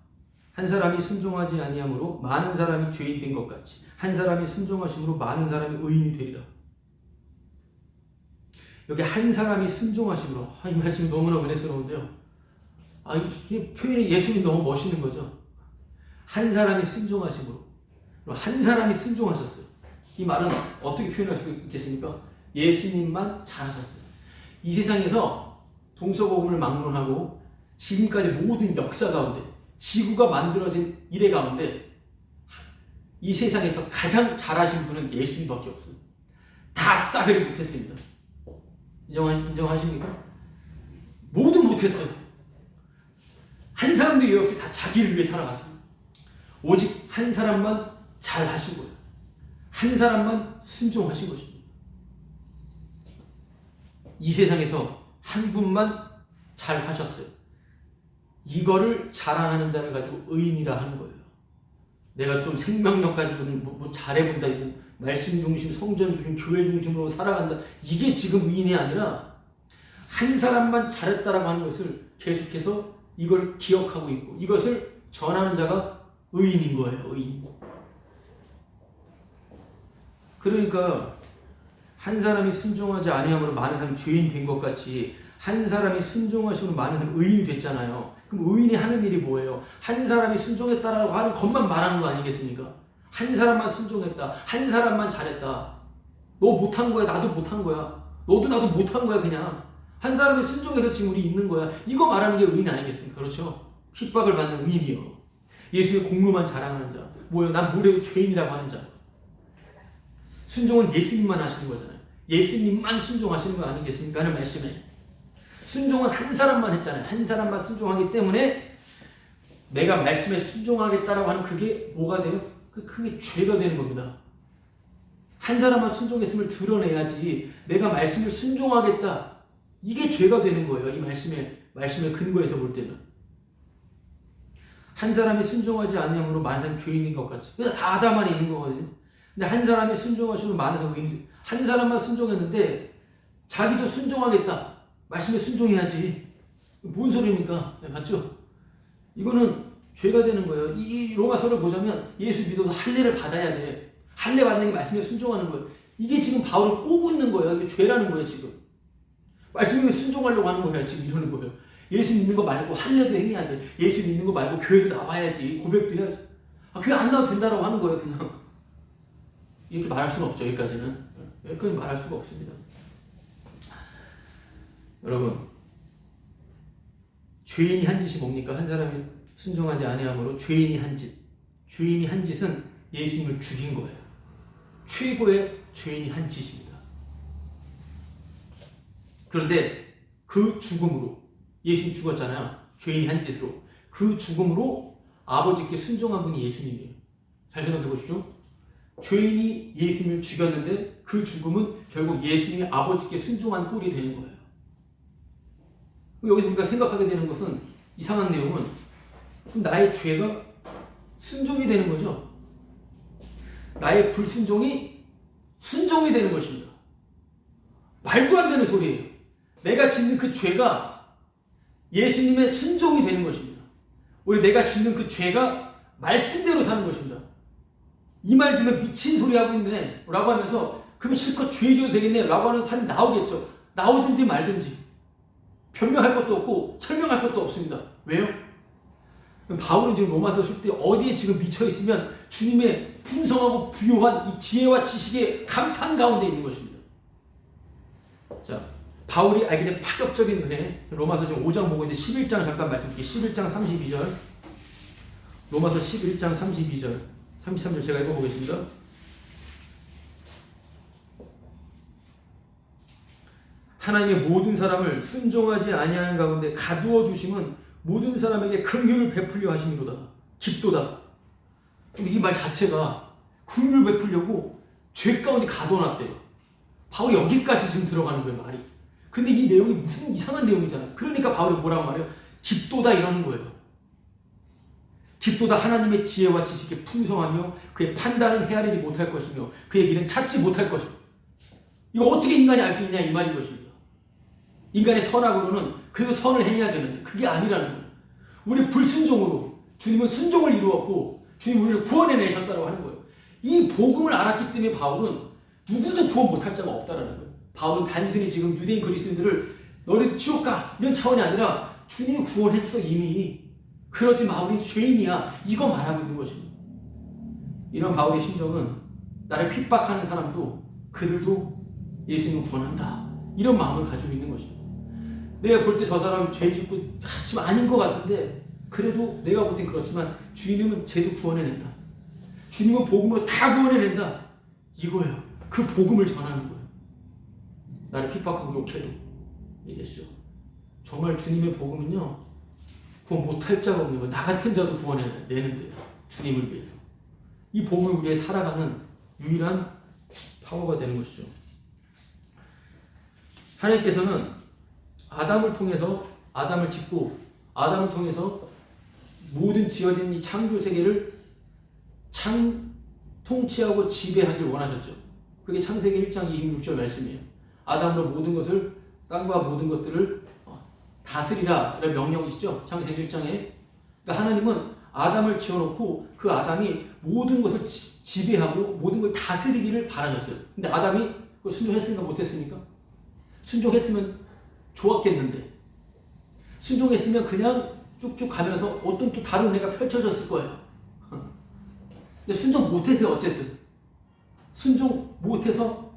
한 사람이 순종하지 아니함으로 많은 사람이 죄인 된 것 같이 한 사람이 순종하심으로 많은 사람이 의인이 되리라. 여기 한 사람이 순종하심으로 이 말씀이 너무나 은혜스러운데요. 이 표현이 예수님 너무 멋있는 거죠. 한 사람이 순종하심으로 한 사람이 순종하셨어요. 이 말은 어떻게 표현할 수 있겠습니까? 예수님만 잘하셨어요. 이 세상에서 동서고금을 막론하고 지금까지 모든 역사 가운데 지구가 만들어진 이래 가운데 이 세상에서 가장 잘하신 분은 예수님밖에 없어요. 다 싸그리 못했습니다. 인정하십니까? 모두 못했어요. 한 사람도 예외 없이 다 자기를 위해 살아갔습니다. 오직 한 사람만 잘하신 거예요. 한 사람만 순종하신 것입니다. 이 세상에서 한 분만 잘하셨어요. 이거를 자랑하는 자를 가지고 의인이라 하는 거예요. 내가 좀 생명력 가지고는 뭐 잘해본다, 말씀 중심, 성전 중심, 교회 중심으로 살아간다. 이게 지금 의인이 아니라 한 사람만 잘했다라고 하는 것을 계속해서 이걸 기억하고 있고 이것을 전하는 자가 의인인 거예요. 의인. 그러니까 한 사람이 순종하지 아니함으로 많은 사람이 죄인 된 것 같이 한 사람이 순종하심으로 많은 사람이 의인이 됐잖아요. 그럼 의인이 하는 일이 뭐예요? 한 사람이 순종했다라고 하는 것만 말하는 거 아니겠습니까? 한 사람만 순종했다. 한 사람만 잘했다. 너 못한 거야. 나도 못한 거야. 너도 나도 못한 거야. 그냥 한 사람이 순종해서 지금 우리 있는 거야. 이거 말하는 게 의인 아니겠습니까? 그렇죠? 핍박을 받는 의인이요. 예수의 공로만 자랑하는 자. 뭐예요? 난 뭐래도 죄인이라고 하는 자. 순종은 예수님만 하시는 거잖아요. 예수님만 순종하시는 거 아니겠습니까? 하는 말씀에 순종은 한 사람만 했잖아요. 한 사람만 순종하기 때문에 내가 말씀에 순종하겠다라고 하는 그게 뭐가 돼요? 그게 죄가 되는 겁니다. 한 사람만 순종했음을 드러내야지 내가 말씀을 순종하겠다. 이게 죄가 되는 거예요. 이 말씀의 근거에서 볼 때는. 한 사람이 순종하지 않으므로 많은 사람이 죄인인 것 같이. 그래서 다 아담 안에 있는 거거든요. 근데 한 사람이 순종하시면 많은 사람이 한 사람만 순종했는데 자기도 순종하겠다. 말씀에 순종해야지. 뭔 소리입니까? 네, 맞죠? 이거는 죄가 되는 거예요. 이 로마서를 보자면 예수 믿어서 할례를 받아야 돼. 할례 받는 게 말씀에 순종하는 거예요. 이게 지금 바울을 꼬고 있는 거예요. 이게 죄라는 거예요, 지금. 말씀에 순종하려고 하는 거예요, 지금 이러는 거예요. 예수 믿는 거 말고 할례도 행해야 돼. 예수 믿는 거 말고 교회도 나와야지. 고백도 해야지. 교회 안 나와도 된다라고 하는 거예요, 그냥. 이렇게 말할 수는 없죠, 여기까지는. 여기까지 말할 수가 없습니다. 여러분, 죄인이 한 짓이 뭡니까? 한 사람이 순종하지 아니함으로 죄인이 한 짓은 예수님을 죽인 거예요. 최고의 죄인이 한 짓입니다. 그런데 그 죽음으로 예수님 죽었잖아요. 죄인이 한 짓으로. 그 죽음으로 아버지께 순종한 분이 예수님이에요. 잘 생각해 보십시오. 죄인이 예수님을 죽였는데 그 죽음은 결국 예수님이 아버지께 순종한 꼴이 되는 거예요. 여기서 우리가 생각하게 되는 것은 이상한 내용은 나의 죄가 순종이 되는 거죠. 나의 불순종이 순종이 되는 것입니다. 말도 안 되는 소리예요. 내가 짓는 그 죄가 예수님의 순종이 되는 것입니다. 우리 내가 짓는 그 죄가 말씀대로 사는 것입니다. 이 말 들으면 미친 소리 하고 있네 라고 하면서 그러면 실컷 죄 지어도 되겠네 라고 하는 사람이 나오겠죠. 나오든지 말든지. 변명할 것도 없고 설명할 것도 없습니다. 왜요? 바울은 지금 로마서 쓸 때 어디에 지금 미쳐있으면 주님의 풍성하고 부요한 이 지혜와 지식의 감탄 가운데 있는 것입니다. 자, 바울이 알게 된 파격적인 은혜, 로마서 지금 5장 보고 있는데 11장 잠깐 말씀드릴게요. 11장 32절, 로마서 11장 32절, 33절 제가 읽어보겠습니다. 하나님의 모든 사람을 순종하지 아니하는 가운데 가두어 두심은 모든 사람에게 긍휼을 베풀려 하심이로다. 깊도다. 이 말 자체가 긍휼을 베풀려고 죄 가운데 가둬놨대요. 바울이 여기까지 지금 들어가는 거예요, 말이. 근데 이 내용이 무슨 이상한 내용이잖아요. 그러니까 바울이 뭐라고 말해요? 깊도다 이러는 거예요. 깊도다 하나님의 지혜와 지식이 풍성하며 그의 판단은 헤아리지 못할 것이며 그의 길은 찾지 못할 것이며. 이거 어떻게 인간이 알 수 있냐 이 말인 것입니다. 인간의 선악으로는 그래도 선을 행해야 되는데 그게 아니라는 거예요. 우리 불순종으로 주님은 순종을 이루었고 주님 우리를 구원해내셨다고 하는 거예요. 이 복음을 알았기 때문에 바울은 누구도 구원 못할 자가 없다는 거예요. 바울은 단순히 지금 유대인 그리스도인들을 너희도 지옥 가 이런 차원이 아니라 주님이 구원했어 이미. 그러지 마 우리 죄인이야. 이거 말하고 있는 것입니다. 이런 바울의 심정은 나를 핍박하는 사람도 그들도 예수님을 구원한다. 이런 마음을 가지고 있는 것입니다. 내가 볼 때 저 사람 죄 짓고 지금 아닌 것 같은데 그래도 내가 볼 땐 그렇지만 주님은 쟤도 구원해낸다. 주님은 복음으로 다 구원해낸다. 이거예요. 그 복음을 전하는 거예요. 나를 핍박하고 욕해도 얘기했죠. 정말 주님의 복음은요 구원 못할 자가 없는 거예요. 나 같은 자도 구원해내는데요. 주님을 위해서. 이 복음을 위해 살아가는 유일한 파워가 되는 것이죠. 하나님께서는 아담을 통해서 아담을 짓고 아담을 통해서 모든 지어진 이 창조 세계를 통치하고 지배하길 원하셨죠. 그게 창세기 1장 26절 말씀이에요. 아담으로 모든 것을 땅과 모든 것들을 다스리라 이런 명령이시죠. 창세기 1장에. 그러니까 하나님은 아담을 지어놓고 그 아담이 모든 것을 지배하고 모든 걸 다스리기를 바라셨어요. 근데 아담이 그 순종했습니까? 못했습니까? 순종했으면 좋았겠는데, 순종했으면 그냥 쭉쭉 가면서 어떤 또 다른 은혜가 펼쳐졌을 거예요. 근데 순종 못해서 어쨌든 순종 못해서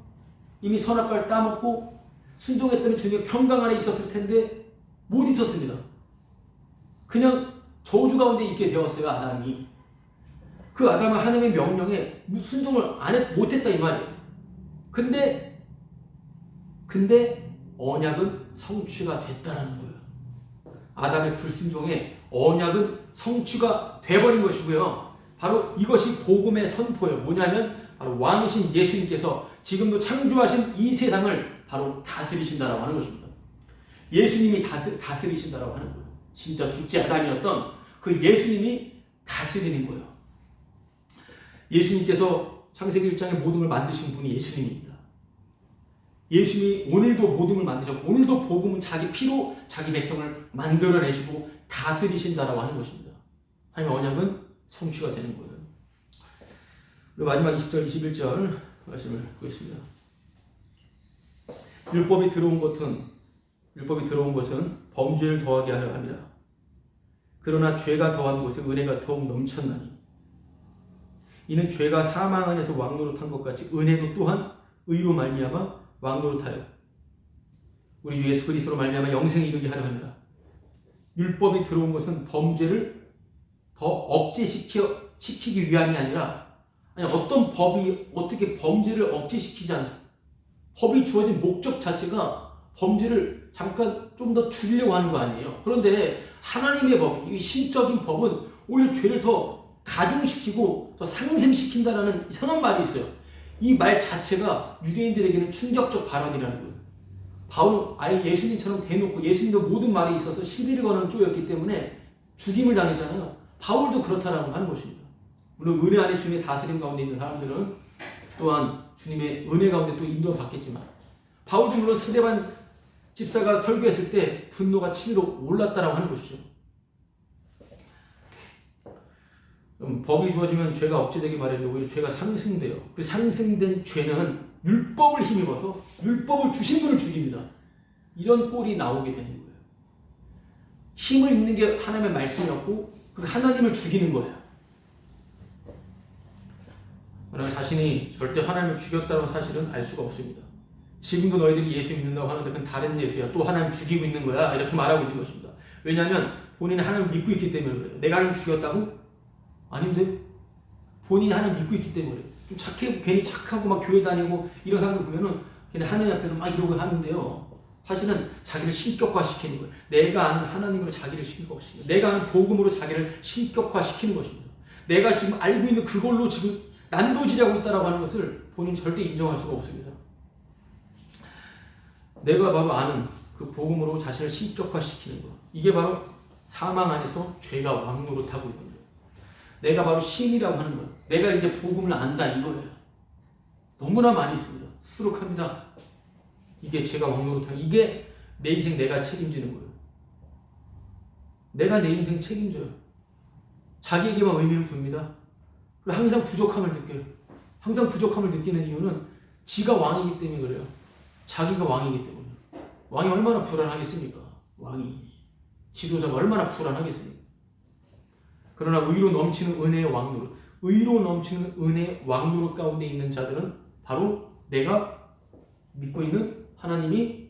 이미 선악과를 따먹고 순종했다면 주님의 평강 안에 있었을 텐데 못 있었습니다. 그냥 저주 가운데 있게 되었어요. 아담이. 그 아담은 하나님의 명령에 순종을 못했다 이 말이에요. 근데 언약은 성취가 됐다라는 거예요. 아담의 불순종에 언약은 성취가 돼버린 것이고요. 바로 이것이 복음의 선포예요. 뭐냐면 바로 왕이신 예수님께서 지금도 창조하신 이 세상을 바로 다스리신다라고 하는 것입니다. 예수님이 다스리신다라고 하는 거예요. 진짜 둘째 아담이었던 그 예수님이 다스리는 거예요. 예수님께서 창세기 1장에 모든 걸 만드신 분이 예수님입니다. 예수님이 오늘도 모든 걸 만드셨고 오늘도 복음은 자기 피로 자기 백성을 만들어내시고 다스리신다라고 하는 것입니다. 하나님의 언약은 성취가 되는 거예요. 그리고 마지막 20절 21절 말씀을 보겠습니다. 율법이 들어온 것은 범죄를 더하게 하려 함이라. 그러나 죄가 더한 곳에 은혜가 더욱 넘쳤나니 이는 죄가 사망 안에서 왕노릇한 것 같이 은혜도 또한 의로 말미암아 왕노릇하여 우리 주 예수 그리스도로 말미암아 영생에 이르게 하려 합니다. 율법이 들어온 것은 범죄를 더 억제시키기 위함이 아니라 어떤 법이 어떻게 범죄를 억제시키지 않습니다. 법이 주어진 목적 자체가 범죄를 잠깐 좀 더 줄이려고 하는 거 아니에요. 그런데 하나님의 법, 이 신적인 법은 오히려 죄를 더 가중시키고 더 상승시킨다라는 이상한 말이 있어요. 이 말 자체가 유대인들에게는 충격적 발언이라는 거예요. 바울은 아예 예수님처럼 대놓고 예수님도 모든 말에 있어서 시비를 거는 쪼였기 때문에 죽임을 당했잖아요. 바울도 그렇다라고 하는 것입니다. 물론 은혜 안에 주님의 다스림 가운데 있는 사람들은 또한 주님의 은혜 가운데 또 인도를 받겠지만 바울도 물론 스데반 집사가 설교했을 때 분노가 치밀어 올랐다라고 하는 것이죠. 법이 주어지면 죄가 억제되기 마련인데 오히려 죄가 상승돼요. 그 상승된 죄는 율법을 힘입어서 율법을 주신 분을 죽입니다. 이런 꼴이 나오게 되는 거예요. 힘을 입는 게 하나님의 말씀이었고 그 하나님을 죽이는 거예요. 그러나 자신이 절대 하나님을 죽였다는 사실은 알 수가 없습니다. 지금도 너희들이 예수 믿는다고 하는데 그건 다른 예수야. 또 하나님 죽이고 있는 거야. 이렇게 말하고 있는 것입니다. 왜냐하면 본인은 하나님을 믿고 있기 때문에 그래요. 내가 하나님 죽였다고? 아닌데? 본인이 하나님 믿고 있기 때문에 좀 착해, 괜히 착하고 막 교회 다니고 이런 사람들 보면은 걔네 하나님 앞에서 막 이러고 하는데요. 사실은 자기를 신격화시키는 거예요. 내가 아는 하나님으로 자기를 신격화시키는 거예요. 내가 아는 복음으로 자기를 신격화시키는 것입니다. 내가 지금 알고 있는 그걸로 지금 난도질하고 있다라고 하는 것을 본인이 절대 인정할 수가 없습니다. 내가 바로 아는 그 복음으로 자신을 신격화시키는 것. 이게 바로 사망 안에서 죄가 왕노릇하고 있는 거예요. 내가 바로 신이라고 하는 거예요. 내가 이제 복음을 안다 이거예요. 너무나 많이 있습니다. 수룩합니다. 이게 죄가 왕노릇하고 이게 내 인생 내가 책임지는 거예요. 내가 내 인생 책임져요. 자기에게만 의미를 둡니다. 그리고 항상 부족함을 느껴요. 항상 부족함을 느끼는 이유는 지가 왕이기 때문에 그래요. 자기가 왕이기 때문에. 왕이 얼마나 불안하겠습니까? 왕이. 지도자가 얼마나 불안하겠습니까? 그러나 의로 넘치는 은혜의 왕노릇, 의로 넘치는 은혜의 왕노릇 가운데 있는 자들은 바로 내가 믿고 있는 하나님이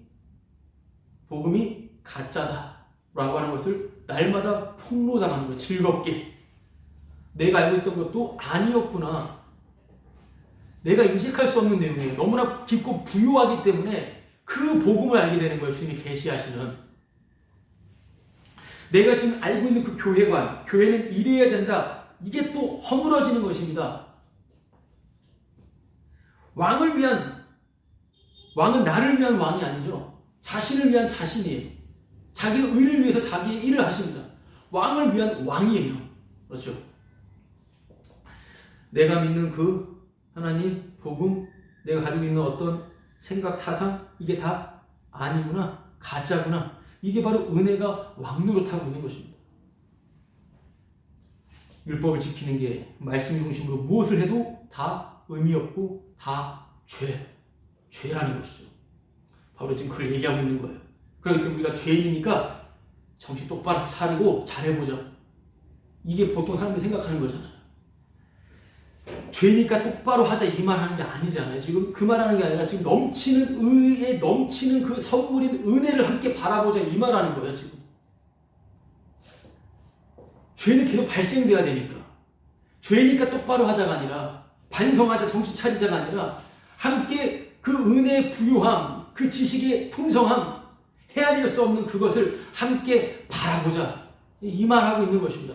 복음이 가짜다라고 하는 것을 날마다 폭로당하는 거예요. 즐겁게. 내가 알고 있던 것도 아니었구나. 내가 인식할 수 없는 내용이에요. 너무나 깊고 부유하기 때문에 그 복음을 알게 되는 거예요. 주님이 계시하시는. 내가 지금 알고 있는 그 교회관, 교회는 이래야 된다. 이게 또 허물어지는 것입니다. 왕은 나를 위한 왕이 아니죠. 자신을 위한 자신이에요. 자기의 의를 위해서 자기의 일을 하십니다. 왕을 위한 왕이에요. 그렇죠. 내가 믿는 그 하나님, 복음, 내가 가지고 있는 어떤 생각, 사상, 이게 다 아니구나, 가짜구나. 이게 바로 은혜가 왕노릇하고 있는 것입니다. 율법을 지키는 게 말씀 중심으로 무엇을 해도 다 의미 없고 다 죄. 죄라는 것이죠. 바로 지금 그걸 얘기하고 있는 거예요. 그렇기 때문에 우리가 죄인이니까 정신 똑바로 차리고 잘해보자. 이게 보통 사람들이 생각하는 거잖아요. 죄니까 똑바로 하자 이 말 하는 게 아니잖아요. 지금 그 말 하는 게 아니라 지금 넘치는 의에 넘치는 그 선물인 은혜를 함께 바라보자 이 말 하는 거예요. 지금 죄는 계속 발생돼야 되니까, 죄니까 똑바로 하자가 아니라, 반성하자 정신 차리자가 아니라 함께 그 은혜의 부유함, 그 지식의 풍성함, 헤아릴 수 없는 그것을 함께 바라보자 이 말하고 있는 것입니다.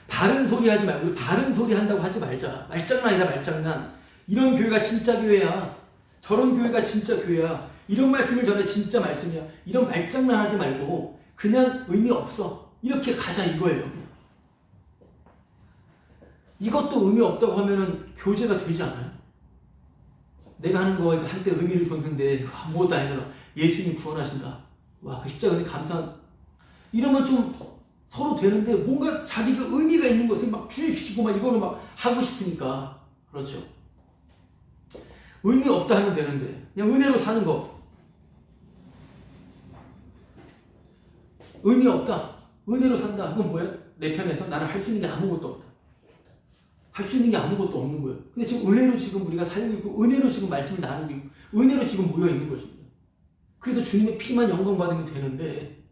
바른 소리 하지 말고, 바른 소리 한다고 하지 말자. 말장난이다 말장난. 이런 교회가 진짜 교회야. 저런 교회가 진짜 교회야. 이런 말씀을 전해 진짜 말씀이야. 이런 말장난 하지 말고 그냥 의미 없어. 이렇게 가자 이거예요. 이것도 의미 없다고 하면은 교제가 되지 않아요? 내가 하는 거 한때 의미를 뒀는데 아무것도 아니더라. 예수님이 구원하신다. 와, 그 십자가 은혜 감사한. 이러면 좀 서로 되는데 뭔가 자기가 의미가 있는 것을 막 주입시키고 막 이거를 막 하고 싶으니까. 그렇죠. 의미 없다 하면 되는데 그냥 은혜로 사는 거. 의미 없다. 은혜로 산다. 그건 뭐야? 내 편에서 나는 할 수 있는 게 아무것도 없다. 할 수 있는 게 아무것도 없는 거예요. 근데 지금 은혜로 지금 우리가 살고 있고, 은혜로 지금 말씀을 나누고 있고, 은혜로 지금 모여 있는 것입니다. 그래서 주님의 피만 영광 받으면 되는데,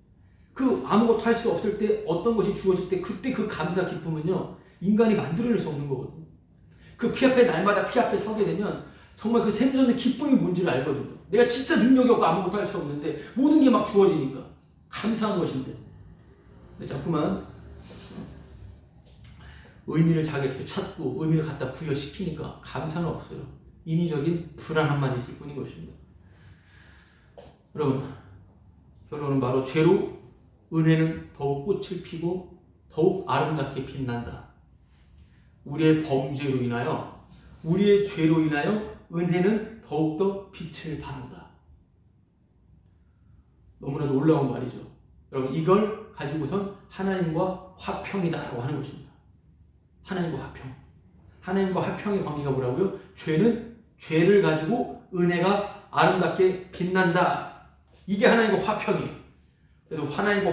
그 아무것도 할 수 없을 때 어떤 것이 주어질 때 그때 그 감사 기쁨은요, 인간이 만들어낼 수 없는 거거든요. 그 피 앞에 날마다 피 앞에 서게 되면 정말 그 샘솟는 기쁨이 뭔지를 알거든요. 내가 진짜 능력이 없고 아무것도 할 수 없는데 모든 게 막 주어지니까 감사한 것인데, 근데 자꾸만 의미를 자기가 찾고 의미를 갖다 부여시키니까 감사는 없어요. 인위적인 불안함만 있을 뿐인 것입니다. 여러분, 결론은 바로 죄로 은혜는 더욱 꽃을 피고 더욱 아름답게 빛난다. 우리의 범죄로 인하여, 우리의 죄로 인하여 은혜는 더욱더 빛을 발한다. 너무나 놀라운 말이죠. 여러분, 이걸 가지고선 하나님과 화평이다라고 하는 것입니다. 하나님과 화평. 하나님과 화평의 관계가 뭐라고요? 죄는 죄를 가지고 은혜가 아름답게 빛난다. 이게 하나님과 화평이에요. 그래서 하나님과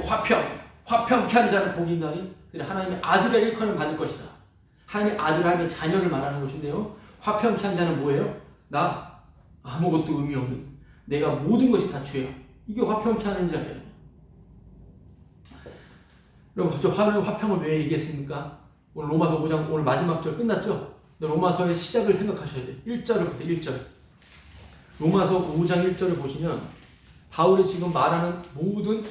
화평케 하는 자는 복이 있나니 하나님의 아들의 일컬음을 받을 것이다. 하나님의 아들, 하나님의 자녀를 말하는 것인데요. 화평케 하는 자는 뭐예요? 나 아무것도 의미 없는, 내가 모든 것이 다 죄야. 이게 화평케 하는 자예요. 여러분, 저 하나님의 화평을 왜 얘기했습니까? 오늘 로마서 5장 오늘 마지막 절 끝났죠? 근데 로마서의 시작을 생각하셔야 돼요. 1절을 보세요. 1절. 로마서 5장 1절을 보시면 바울이 지금 말하는 모든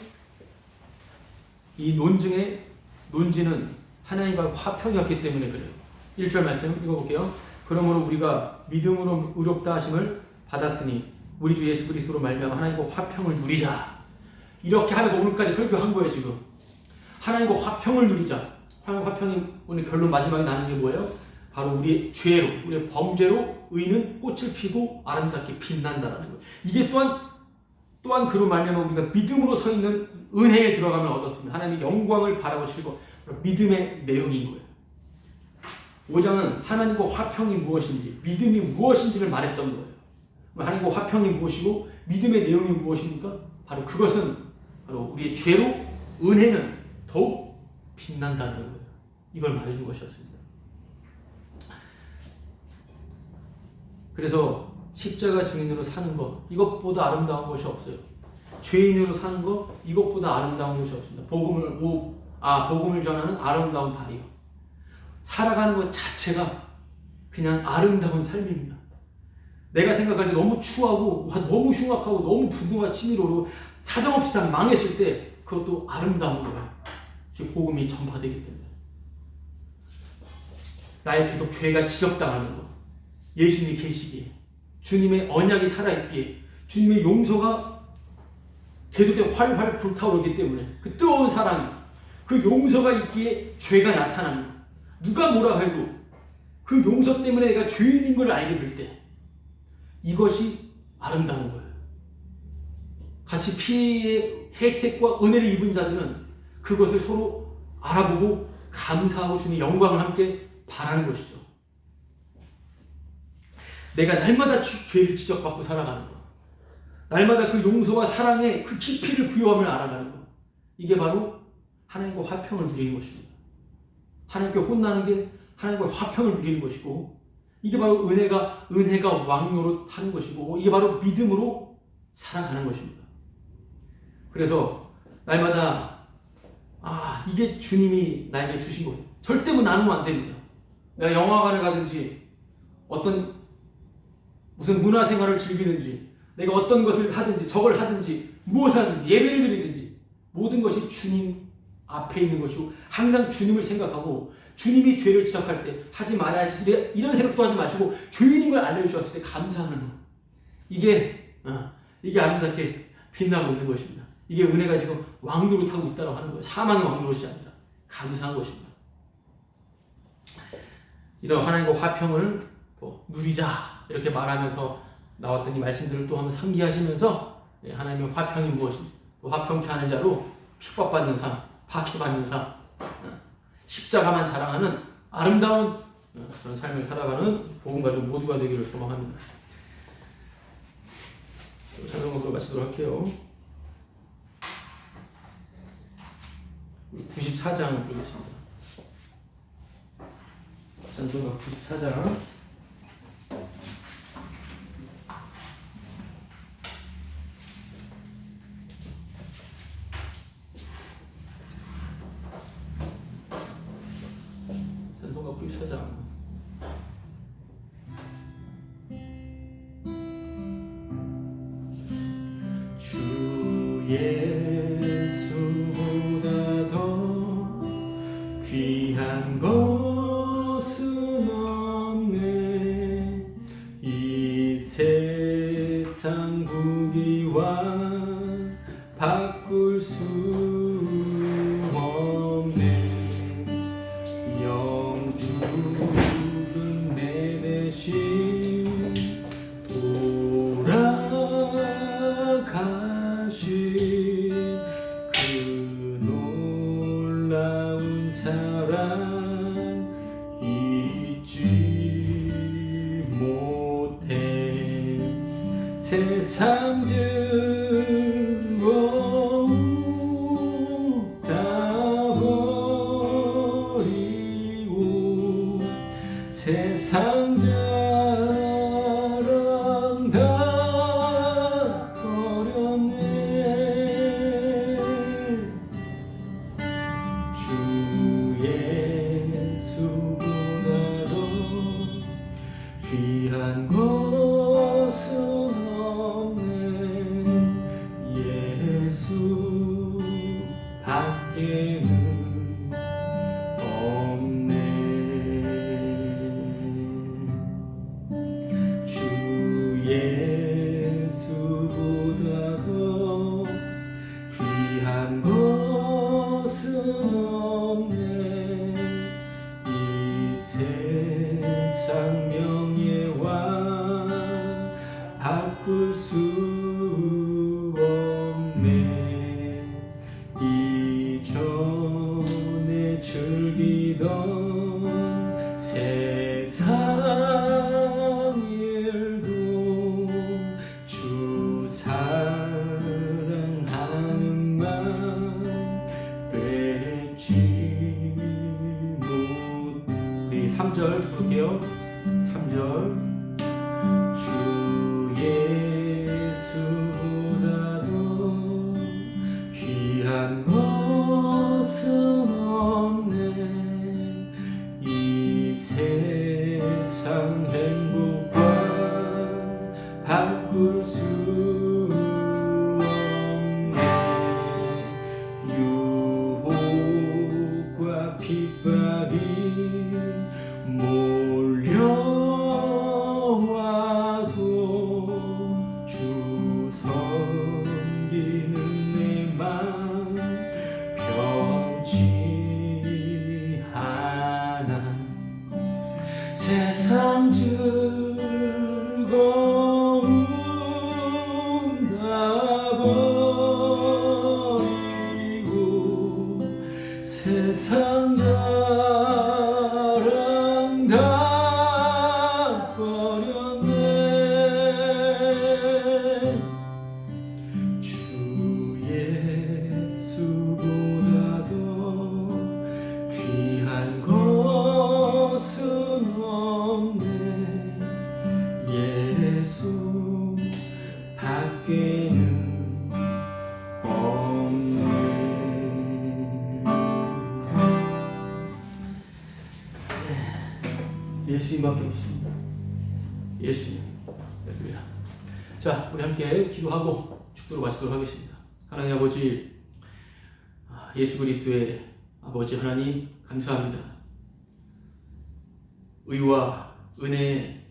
이 논지는 하나님과 화평이었기 때문에 그래요. 1절 말씀 읽어볼게요. 그러므로 우리가 믿음으로 의롭다 하심을 받았으니 우리 주 예수 그리스도로 말미암아 하나님과 화평을 누리자. 이렇게 하면서 오늘까지 설교한 거예요. 지금 하나님과 화평을 누리자. 하나님과 화평이 오늘 결론 마지막에 나는 게 뭐예요? 바로 우리의 죄로, 우리의 범죄로 의인은 꽃을 피고 아름답게 빛난다라는 거예요. 이게 또한 그로 말미암아 우리가 믿음으로 서 있는 은혜에 들어가면 얻었습니다. 하나님의 영광을 바라보시고 믿음의 내용인 거예요. 5장은 하나님과 화평이 무엇인지, 믿음이 무엇인지를 말했던 거예요. 하나님과 화평이 무엇이고 믿음의 내용이 무엇입니까? 바로 그것은 바로 우리의 죄로 은혜는 더욱 빛난다는 거예요. 이걸 말해준 것이었습니다. 그래서 십자가 증인으로 사는 것, 이것보다 아름다운 것이 없어요. 죄인으로 사는 것, 이것보다 아름다운 것이 없습니다. 복음을 전하는 아름다운 발이요. 살아가는 것 자체가 그냥 아름다운 삶입니다. 내가 생각할 때 너무 추하고 너무 흉악하고 너무 분노가 치밀어오고 사정없이 다 망했을 때 그것도 아름다운 거예요. 복음이 전파되기 때문에. 나의 계속 죄가 지적당하는 것, 예수님이 계시기에, 주님의 언약이 살아있기에, 주님의 용서가 계속해서 활활 불타오르기 때문에, 그 뜨거운 사랑이, 그 용서가 있기에 죄가 나타나는 것. 누가 뭐라 해도 그 용서 때문에 내가 죄인인 걸 알게 될 때 이것이 아름다운 거예요. 같이 피의 혜택과 은혜를 입은 자들은 그것을 서로 알아보고 감사하고 주님의 영광을 함께 바라는 것이죠. 내가 날마다 죄를 지적받고 살아가는 거. 날마다 그 용서와 사랑의 그 깊이를 부여함을 알아가는 거. 이게 바로 하나님과 화평을 누리는 것입니다. 하나님께 혼나는 게 하나님과 화평을 누리는 것이고, 이게 바로 은혜가 왕노릇 하는 것이고, 이게 바로 믿음으로 살아가는 것입니다. 그래서 날마다 이게 주님이 나에게 주신 것. 절대 나누면 안 됩니다. 내가 영화관을 가든지 무슨 문화생활을 즐기든지, 내가 어떤 것을 하든지 저걸 하든지 무엇을 하든지 예배를 드리든지, 모든 것이 주님 앞에 있는 것이고, 항상 주님을 생각하고, 주님이 죄를 지적할 때 하지 말아야지 이런 생각도 하지 마시고, 죄인인 걸 알려주셨을 때 감사하는 것. 이게 아름답게 빛나고 있는 것입니다. 이게 은혜가 지금 왕노릇하고 있다고 하는 거예요. 사망의 왕노릇이 아니라 감사한 것입니다. 이런 하나님과 화평을 또 누리자 이렇게 말하면서 나왔던 이 말씀들을 또 한번 상기하시면서, 하나님의 화평이 무엇인지, 또 화평케 하는 자로 핍박받는 삶, 박해받는 삶, 십자가만 자랑하는 아름다운 그런 삶을 살아가는 복음가족 모두가 되기를 소망합니다. 찬송곡으로 마치도록 할게요. 94장 부르겠습니다. 찬송가 94장. 찬송가 94장. 주 예수보다 더 귀한 것은 없네. 이 세상 부귀와 바꿀 수 없네. 영주는 내 대신 돌아가신 그 놀라운 사랑 잊지 못해. 세상 즐거움 다 버리고 세상 자랑 다 버렸네. 주 예수보다도 귀한 것은 없네. 예수 밖에는 없네. 주 예수보다도 귀한 것은 없네. 이 세상 명예와 바꿀 수 없네. 이전에 즐기던 세상 일도 주 사랑하는 맘 뺏지 못. 네, 3절 부를게요. 3절. 주 예수보다도 귀한 것은 없네. 이 세상 행복과 바꿀 수 없네. 유혹과 핍박이 몰려와도 주 섬기는 내 맘 변치 않아. 세상 즐거움 다 버리고 세상 자랑 다 버렸네. 예수님밖에 없습니다. 예수님. 할렐루야. 자, 우리 함께 기도하고 축도로 마치도록 하겠습니다. 하나님 아버지, 예수 그리스도의 아버지 하나님 감사합니다. 의와 은혜의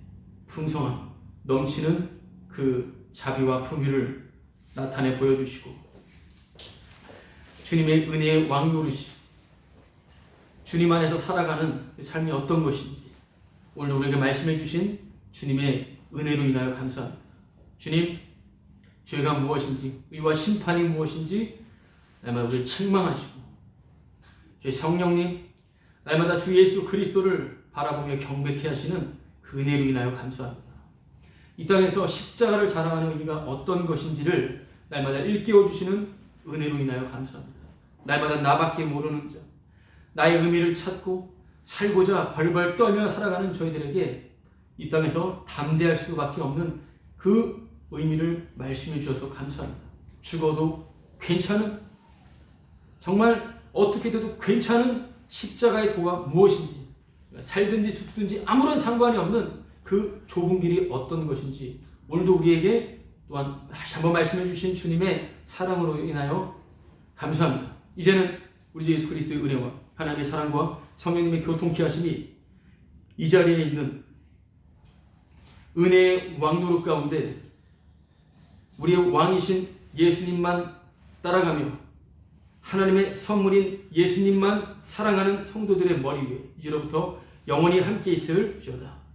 풍성함, 넘치는 그 자비와 긍휼을 나타내 보여주시고 주님의 은혜의 왕노릇이 주님 안에서 살아가는 삶이 어떤 것인지 오늘 우리에게 말씀해 주신 주님의 은혜로 인하여 감사합니다. 주님, 죄가 무엇인지, 의와 심판이 무엇인지 날마다 우리를 책망하시고 주의 성령님, 날마다 주 예수 그리스도를 바라보며 경배케 하시는 그 은혜로 인하여 감사합니다. 이 땅에서 십자가를 자랑하는 의미가 어떤 것인지를 날마다 일깨워 주시는 은혜로 인하여 감사합니다. 날마다 나밖에 모르는 자, 나의 의미를 찾고 살고자 벌벌 떨며 살아가는 저희들에게 이 땅에서 담대할 수밖에 없는 그 의미를 말씀해 주셔서 감사합니다. 죽어도 괜찮은, 정말 어떻게 돼도 괜찮은 십자가의 도가 무엇인지, 살든지 죽든지 아무런 상관이 없는 그 좁은 길이 어떤 것인지 오늘도 우리에게 또한 다시 한번 말씀해 주신 주님의 사랑으로 인하여 감사합니다. 이제는 우리 주 예수 그리스도의 은혜와 하나님의 사랑과 성령님의 교통케 하심이 이 자리에 있는 은혜의 왕노릇 가운데 우리의 왕이신 예수님만 따라가며 하나님의 선물인 예수님만 사랑하는 성도들의 머리 위에 이제로부터 영원히 함께 있을지어다.